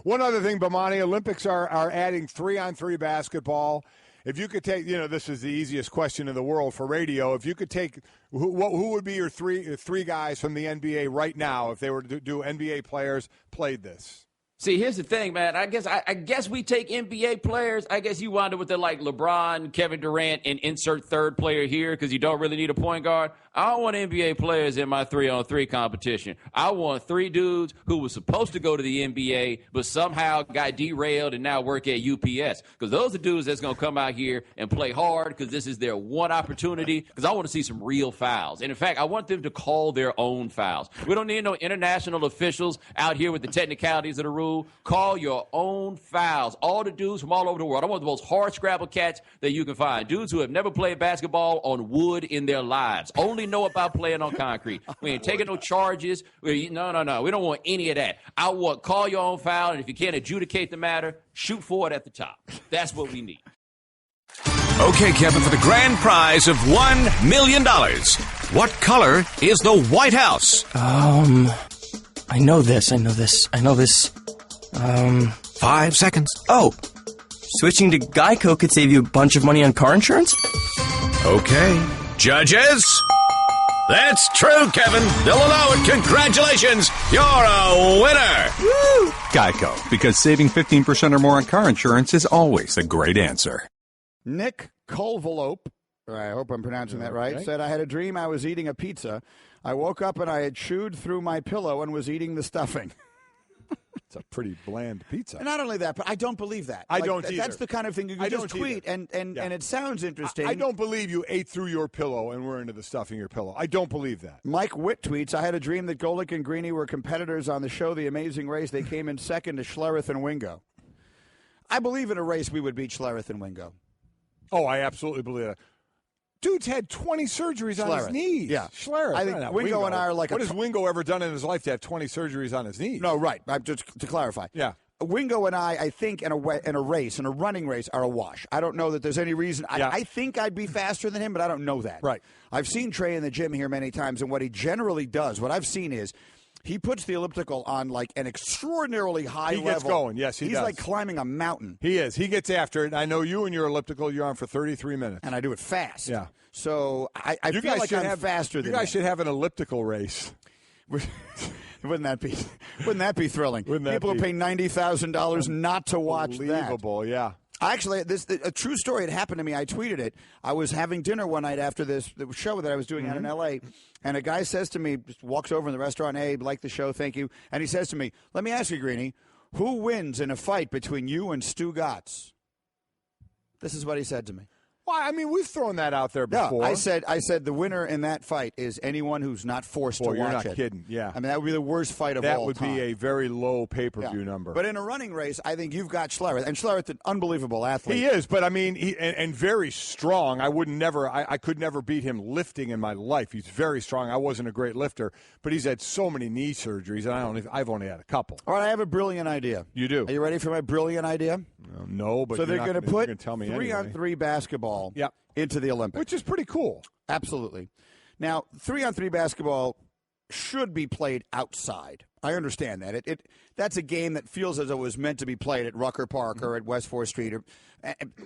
One other thing, Bomani, Olympics are adding 3-on-3 basketball. If you could take, this is the easiest question in the world for radio. If you could take, who would be your three guys from the NBA right now if they were to do NBA players played this? See, here's the thing, man. I guess we take NBA players. I guess you wind up with like LeBron, Kevin Durant, and insert third player here because you don't really need a point guard. I don't want NBA players in my 3-on-3 competition. I want 3 dudes who were supposed to go to the NBA but somehow got derailed and now work at UPS because those are dudes that's going to come out here and play hard because this is their one opportunity because I want to see some real fouls. And, in fact, I want them to call their own fouls. We don't need no international officials out here with the technicalities of the rule. Call your own fouls. All the dudes from all over the world. I want the most hard scrabble cats that you can find. Dudes who have never played basketball on wood in their lives. Only know about playing on concrete. We ain't taking no charges. No. We don't want any of that. I want call your own foul, and if you can't adjudicate the matter, shoot for it at the top. That's what we need. Okay, Kevin, for the grand prize of $1 million, what color is the White House? I know this. 5 seconds. Oh, switching to Geico could save you a bunch of money on car insurance? Okay. Judges? That's true, Kevin. They'll allow it. Congratulations. You're a winner. Woo! Geico, because saving 15% or more on car insurance is always a great answer. Nick Colvalope, I hope I'm pronouncing that right, said, I had a dream I was eating a pizza. I woke up and I had chewed through my pillow and was eating the stuffing. It's a pretty bland pizza. And not only that, but I don't believe that. I don't either. That's the kind of thing you can just tweet, and it sounds interesting. I don't believe you ate through your pillow and were into the stuffing your pillow. I don't believe that. Mike Witt tweets, I had a dream that Golic and Greeny were competitors on the show The Amazing Race. They came in second to Schlereth and Wingo. I believe in a race we would beat Schlereth and Wingo. Oh, I absolutely believe that. Dude's had 20 surgeries on his knees. Yeah. Schlereth. I think Wingo and I are like what has Wingo ever done in his life to have 20 surgeries on his knees? No, right. Just to clarify. Yeah. Wingo and I think in a running race, are a wash. I don't know that there's any reason. I think I'd be faster than him, but I don't know that. Right. I've seen Trey in the gym here many times, and what he generally does, what I've seen is he puts the elliptical on like an extraordinarily high level. He gets going. Yes, he does. He's like climbing a mountain. He is. He gets after it. I know you and your elliptical, you're on for 33 minutes. And I do it fast. Yeah. So I feel like I'm faster than you guys should have an elliptical race. Wouldn't that be thrilling? People will pay $90,000 not to watch that. Unbelievable, yeah. Actually, a true story. It happened to me. I tweeted it. I was having dinner one night after the show that I was doing out in L.A., and a guy says to me, just walks over in the restaurant, "Hey, like the show, thank you." And he says to me, "Let me ask you, Greeny, who wins in a fight between you and Stu Gatz?" This is what he said to me. Well, I mean, we've thrown that out there before. No, I said the winner in that fight is anyone who's not forced to watch it. You're not kidding, yeah. I mean, that would be the worst fight of all time. That would be a very low pay-per-view number. But in a running race, I think you've got Schlereth. And Schlereth's an unbelievable athlete. He is, but I mean, and very strong. I could never beat him lifting in my life. He's very strong. I wasn't a great lifter, but he's had so many knee surgeries, and I've only had a couple. All right, I have a brilliant idea. You do? Are you ready for my brilliant idea? No, but so they're going to put 3-on-3 basketball into the Olympics. Which is pretty cool. Absolutely. Now, 3-on-3 basketball should be played outside. I understand that. That's a game that feels as though it was meant to be played at Rucker Park or at West 4th Street or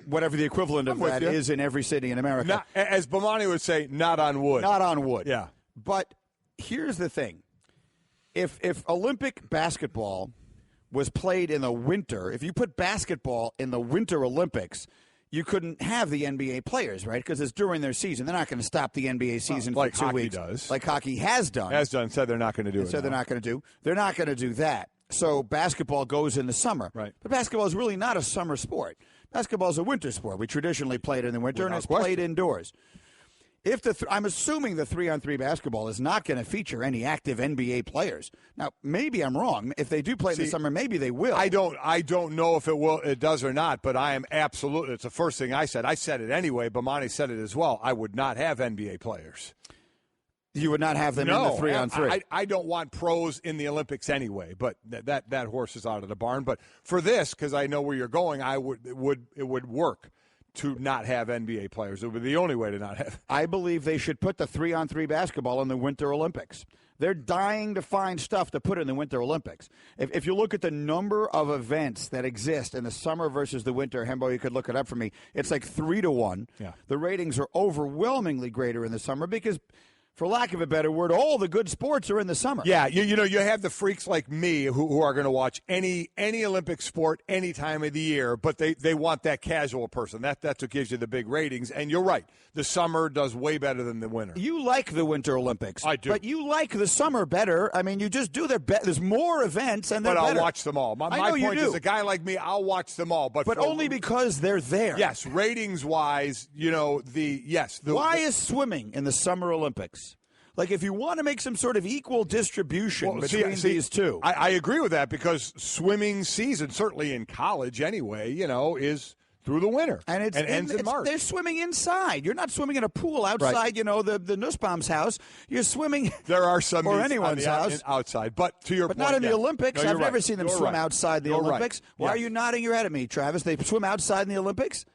whatever the equivalent of that is in every city in America. As Bomani would say, not on wood. Not on wood. Yeah. But here's the thing. If Olympic basketball was played in the winter, if you put basketball in the Winter Olympics, you couldn't have the NBA players, right? Because it's during their season. They're not going to stop the NBA season for 2 weeks. Does. Like hockey has done. Said they're not going to do it. Said they're not going to do. They're not going to do that. So basketball goes in the summer. Right. But basketball is really not a summer sport. Basketball is a winter sport. We traditionally played in the winter, and it's played indoors. I'm assuming the 3-on-3 basketball is not going to feature any active NBA players. Now, maybe I'm wrong. If they do play in the summer, maybe they will. I don't know if it does or not, but I am absolutely. It's the first thing I said. I said it anyway. Bomani said it as well. I would not have NBA players. You would not have them in the 3-on-3. I don't want pros in the Olympics anyway, but that horse is out of the barn. But for this, because I know where you're going, it would work to not have NBA players. It would be the only way to not have. I believe they should put the 3-on-3 basketball in the Winter Olympics. They're dying to find stuff to put in the Winter Olympics. If you look at the number of events that exist in the summer versus the winter, Hembo, you could look it up for me, it's like 3-1. Yeah. The ratings are overwhelmingly greater in the summer because, for lack of a better word, all the good sports are in the summer. Yeah, you have the freaks like me who are going to watch any Olympic sport any time of the year, but they want that casual person. That's what gives you the big ratings. And you're right, the summer does way better than the winter. You like the Winter Olympics. I do. But you like the summer better. I mean, you just do there's more events and they're better. But I'll watch them all. My point is, a guy like me, I'll watch them all. But only because they're there. Yes, ratings-wise, Why is swimming in the Summer Olympics? Like, if you want to make some sort of equal distribution between these two. I agree with that because swimming season, certainly in college anyway, is through the winter. And ends in March. They're swimming inside. You're not swimming in a pool outside, right. the Nussbaum's house. You're swimming there are some or anyone's house. Outside. But to your point. But not in the Olympics. No, I've never seen them swim right. outside the you're Olympics. Right. Why are you nodding your head at me, Travis? They swim outside in the Olympics?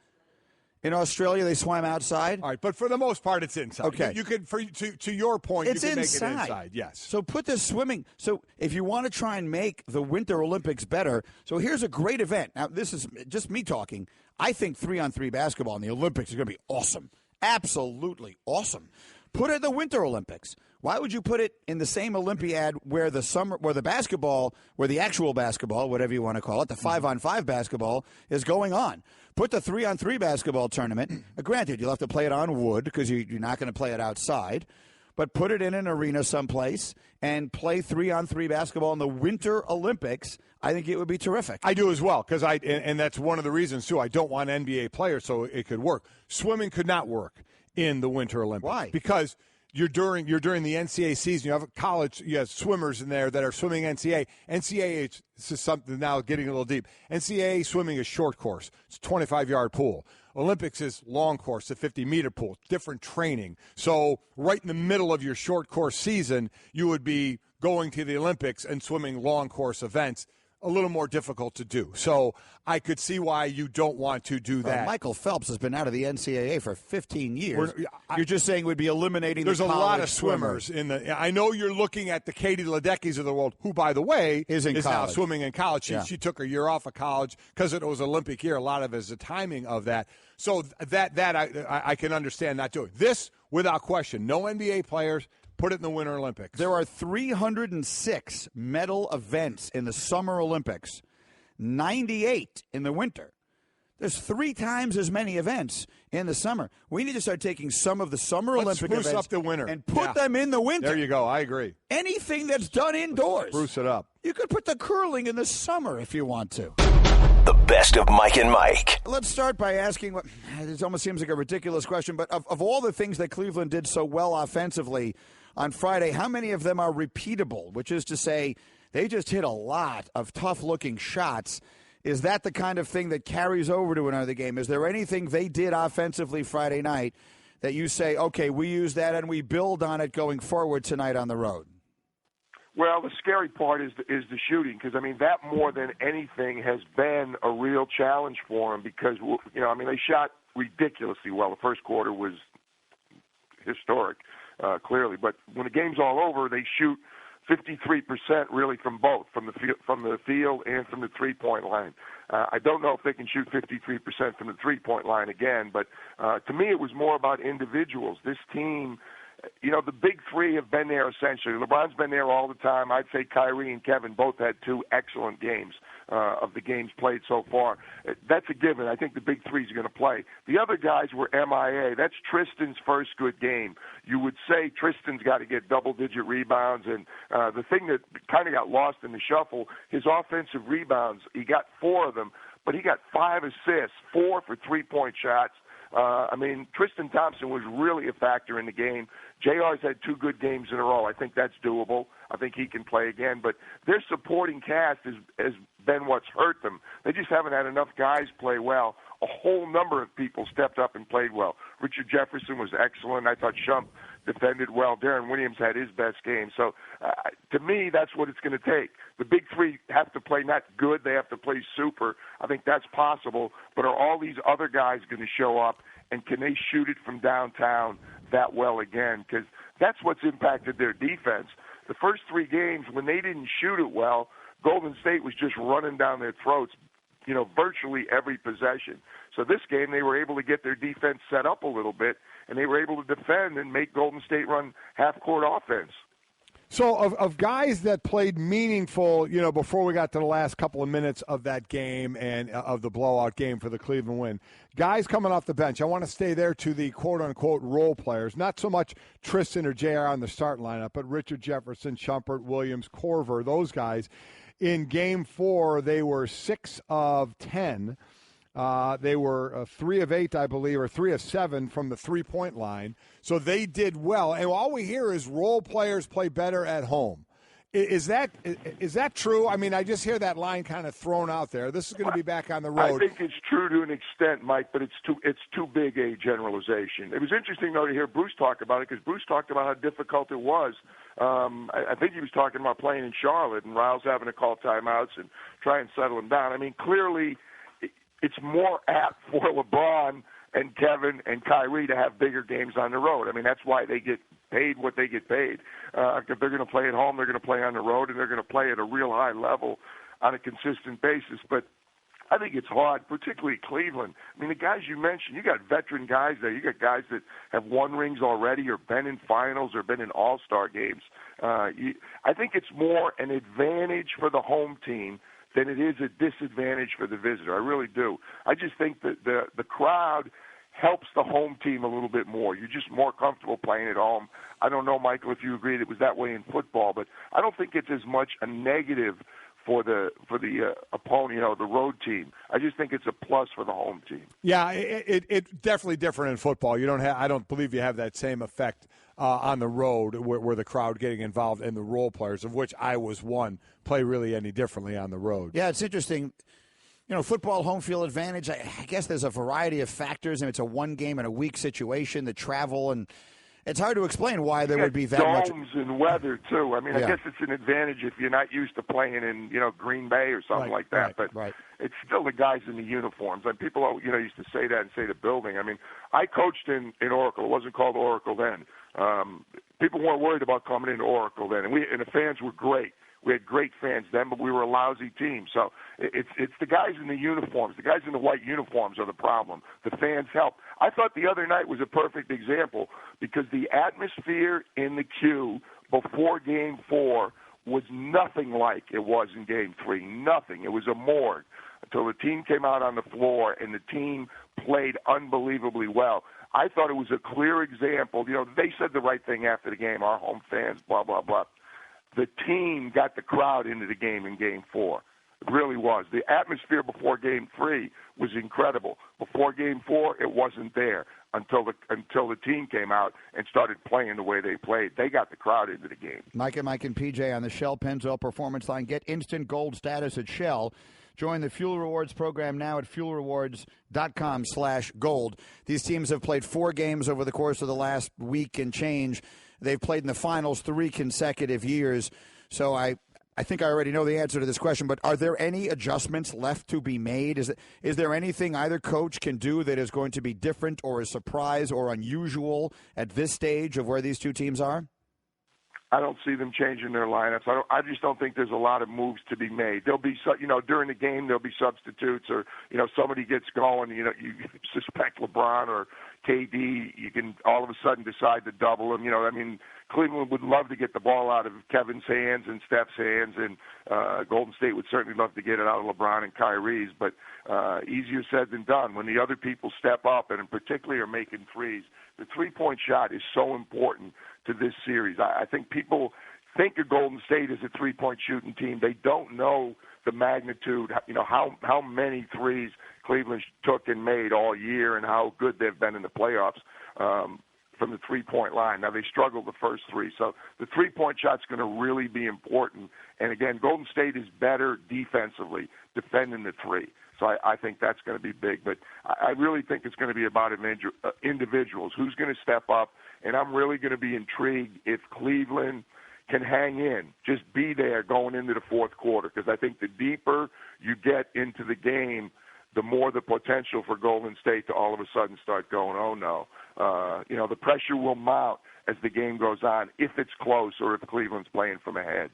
In Australia, they swam outside. All right, but for the most part, it's inside. Okay, you could to your point, it's you can inside. Make it inside. Yes. So put the swimming. So if you want to try and make the Winter Olympics better, so here's a great event. Now this is just me talking. I think 3-on-3 basketball in the Olympics is going to be awesome, absolutely awesome. Put it in the Winter Olympics. Why would you put it in the same Olympiad where the actual basketball, whatever you want to call it, the 5-on-5 basketball is going on? Put the 3-on-3 basketball tournament. Granted, you'll have to play it on wood because you're not going to play it outside. But put it in an arena someplace and play 3-on-3 basketball in the Winter Olympics. I think it would be terrific. I do as well because and that's one of the reasons too. I don't want NBA players, so it could work. Swimming could not work in the Winter Olympics. Why? Because you're during the NCAA season. You have college. You have swimmers in there that are swimming NCAA. NCAA is something now getting a little deep. NCAA swimming is short course. It's a 25-yard pool. Olympics is long course, a 50-meter pool. Different training. So right in the middle of your short course season, you would be going to the Olympics and swimming long course events. a little more difficult to do. So I could see why you don't want to do that. Michael Phelps has been out of the NCAA for 15 years. You're just saying we'd be eliminating the college There's a lot of swimmers in the. I know you're looking at the Katie Ledeckis of the world, who, by the way, is now swimming in college. She took a year off of college because it was Olympic year. A lot of it is the timing of that. So that I can understand not doing this without question. No NBA players. Put it in the Winter Olympics. There are 306 medal events in the Summer Olympics, 98 in the winter. There's 3 times as many events in the summer. We need to start taking some of the Summer Olympic events up the winter and put them in the winter. There you go. I agree. Anything that's done indoors. Spruce it up. You could put the curling in the summer if you want to. The best of Mike and Mike. Let's start by asking what this almost seems like a ridiculous question, but of all the things that Cleveland did so well offensively on Friday, how many of them are repeatable, which is to say they just hit a lot of tough-looking shots? Is that the kind of thing that carries over to another game? Is there anything they did offensively Friday night that you say, okay, we use that and we build on it going forward tonight on the road? Well, the scary part is the shooting, because, I mean, that more than anything has been a real challenge for them because, they shot ridiculously well. The first quarter was historic. Clearly, but when the game's all over, they shoot 53% really from both, from the field and from the three-point line. I don't know if they can shoot 53% from the three-point line again, but to me it was more about individuals. This team, the big three have been there essentially. LeBron's been there all the time. I'd say Kyrie and Kevin both had 2 excellent games of the games played so far. That's a given. I think the big three is going to play. The other guys were MIA. That's Tristan's first good game. You would say Tristan's got to get double-digit rebounds, and the thing that kind of got lost in the shuffle, his offensive rebounds, he got 4 of them, but he got 5 assists, 4 for three-point shots. Tristan Thompson was really a factor in the game. JR's had 2 good games in a row. I think that's doable. I think he can play again. But their supporting cast has been what's hurt them. They just haven't had enough guys play well. A whole number of people stepped up and played well. Richard Jefferson was excellent. I thought Shump defended well. Darren Williams had his best game. So, to me, that's what it's going to take. The big three have to play not good. They have to play super. I think that's possible. But are all these other guys going to show up, and can they shoot it from downtown that well again? Because that's what's impacted their defense. The first 3 games, when they didn't shoot it well, Golden State was just running down their throats, virtually every possession. So this game, they were able to get their defense set up a little bit, and they were able to defend and make Golden State run half-court offense. So of guys that played meaningful, before we got to the last couple of minutes of that game and of the blowout game for the Cleveland win, guys coming off the bench, I want to stay there to the quote-unquote role players, not so much Tristan or JR on the starting lineup, but Richard Jefferson, Shumpert, Williams, Korver, those guys. In Game 4, they were 6 of 10. They were 3 of 8, I believe, or 3 of 7 from the three-point line. So they did well. And all we hear is role players play better at home. Is that true? I mean, I just hear that line kind of thrown out there. This is going to be back on the road. I think it's true to an extent, Mike, but it's too big a generalization. It was interesting, though, to hear Bruce talk about it, because Bruce talked about how difficult it was. I think he was talking about playing in Charlotte and Riles having to call timeouts and try and settle him down. I mean, clearly it's more apt for LeBron and Kevin and Kyrie to have bigger games on the road. I mean, that's why they get paid what they get paid. If they're going to play at home, they're going to play on the road, and they're going to play at a real high level on a consistent basis. But I think it's hard, particularly Cleveland. I mean, the guys you mentioned, you got veteran guys there. You got guys that have won rings already or been in finals or been in all-star games. I think it's more an advantage for the home team than it is a disadvantage for the visitor. I really do. I just think that the crowd helps the home team a little bit more. You're just more comfortable playing at home. I don't know, Michael, if you agreed it was that way in football, but I don't think it's as much a negative for the opponent, the road team. I just think it's a plus for the home team. Yeah, it definitely different in football. I don't believe you have that same effect on the road where the crowd getting involved and the role players, of which I was one, play really any differently on the road. Yeah, it's interesting. Football home field advantage, I guess there's a variety of factors, and it's a one game in a week situation, the travel and It's hard to explain why there You would be got that much. domes and weather too. I mean, Yeah. I guess it's an advantage if you're not used to playing in, Green Bay or something like that. But it's still the guys in the uniforms. And people, used to say that and say the building. I mean, I coached in Oracle. It wasn't called Oracle then. People weren't worried about coming into Oracle then, and the fans were great. We had great fans then, but we were a lousy team. So it's the guys in the uniforms. The guys in the white uniforms are the problem. The fans help. I thought the other night was a perfect example because the atmosphere in the queue before Game 4 was nothing like it was in Game 3. Nothing. It was a morgue until the team came out on the floor and the team played unbelievably well. I thought it was a clear example. They said the right thing after the game, our home fans, blah, blah, blah. The team got the crowd into the game in Game 4. It really was. The atmosphere before Game 3 was incredible. Before Game 4, it wasn't there until the team came out and started playing the way they played. They got the crowd into the game. Mike and PJ on the Shell Pennzoil Performance Line. Get instant gold status at Shell. Join the Fuel Rewards program now at fuelrewards.com/gold. These teams have played 4 games over the course of the last week and change. They've played in the finals 3 consecutive years. So I think I already know the answer to this question, but are there any adjustments left to be made? Is there anything either coach can do that is going to be different or a surprise or unusual at this stage of where these two teams are? I don't see them changing their lineups. I just don't think there's a lot of moves to be made. There'll be, during the game there'll be substitutes, or somebody gets going. You suspect LeBron or KD, you can all of a sudden decide to double them. Cleveland would love to get the ball out of Kevin's hands and Steph's hands, and Golden State would certainly love to get it out of LeBron and Kyrie's. But easier said than done. When the other people step up, and in particular are making threes, the three-point shot is so important to this series. I think people think of Golden State as a three-point shooting team. They don't know the magnitude, how many threes Cleveland took and made all year and how good they've been in the playoffs from the three-point line. Now, they struggled the first 3, so the three-point shot's going to really be important. And, again, Golden State is better defensively defending the 3. So I think that's going to be big. But I really think it's going to be about individuals. Who's going to step up? And I'm really going to be intrigued if Cleveland can hang in, just be there going into the fourth quarter, because I think the deeper you get into the game, the more the potential for Golden State to all of a sudden start going, oh, no. The pressure will mount as the game goes on if it's close or if Cleveland's playing from ahead.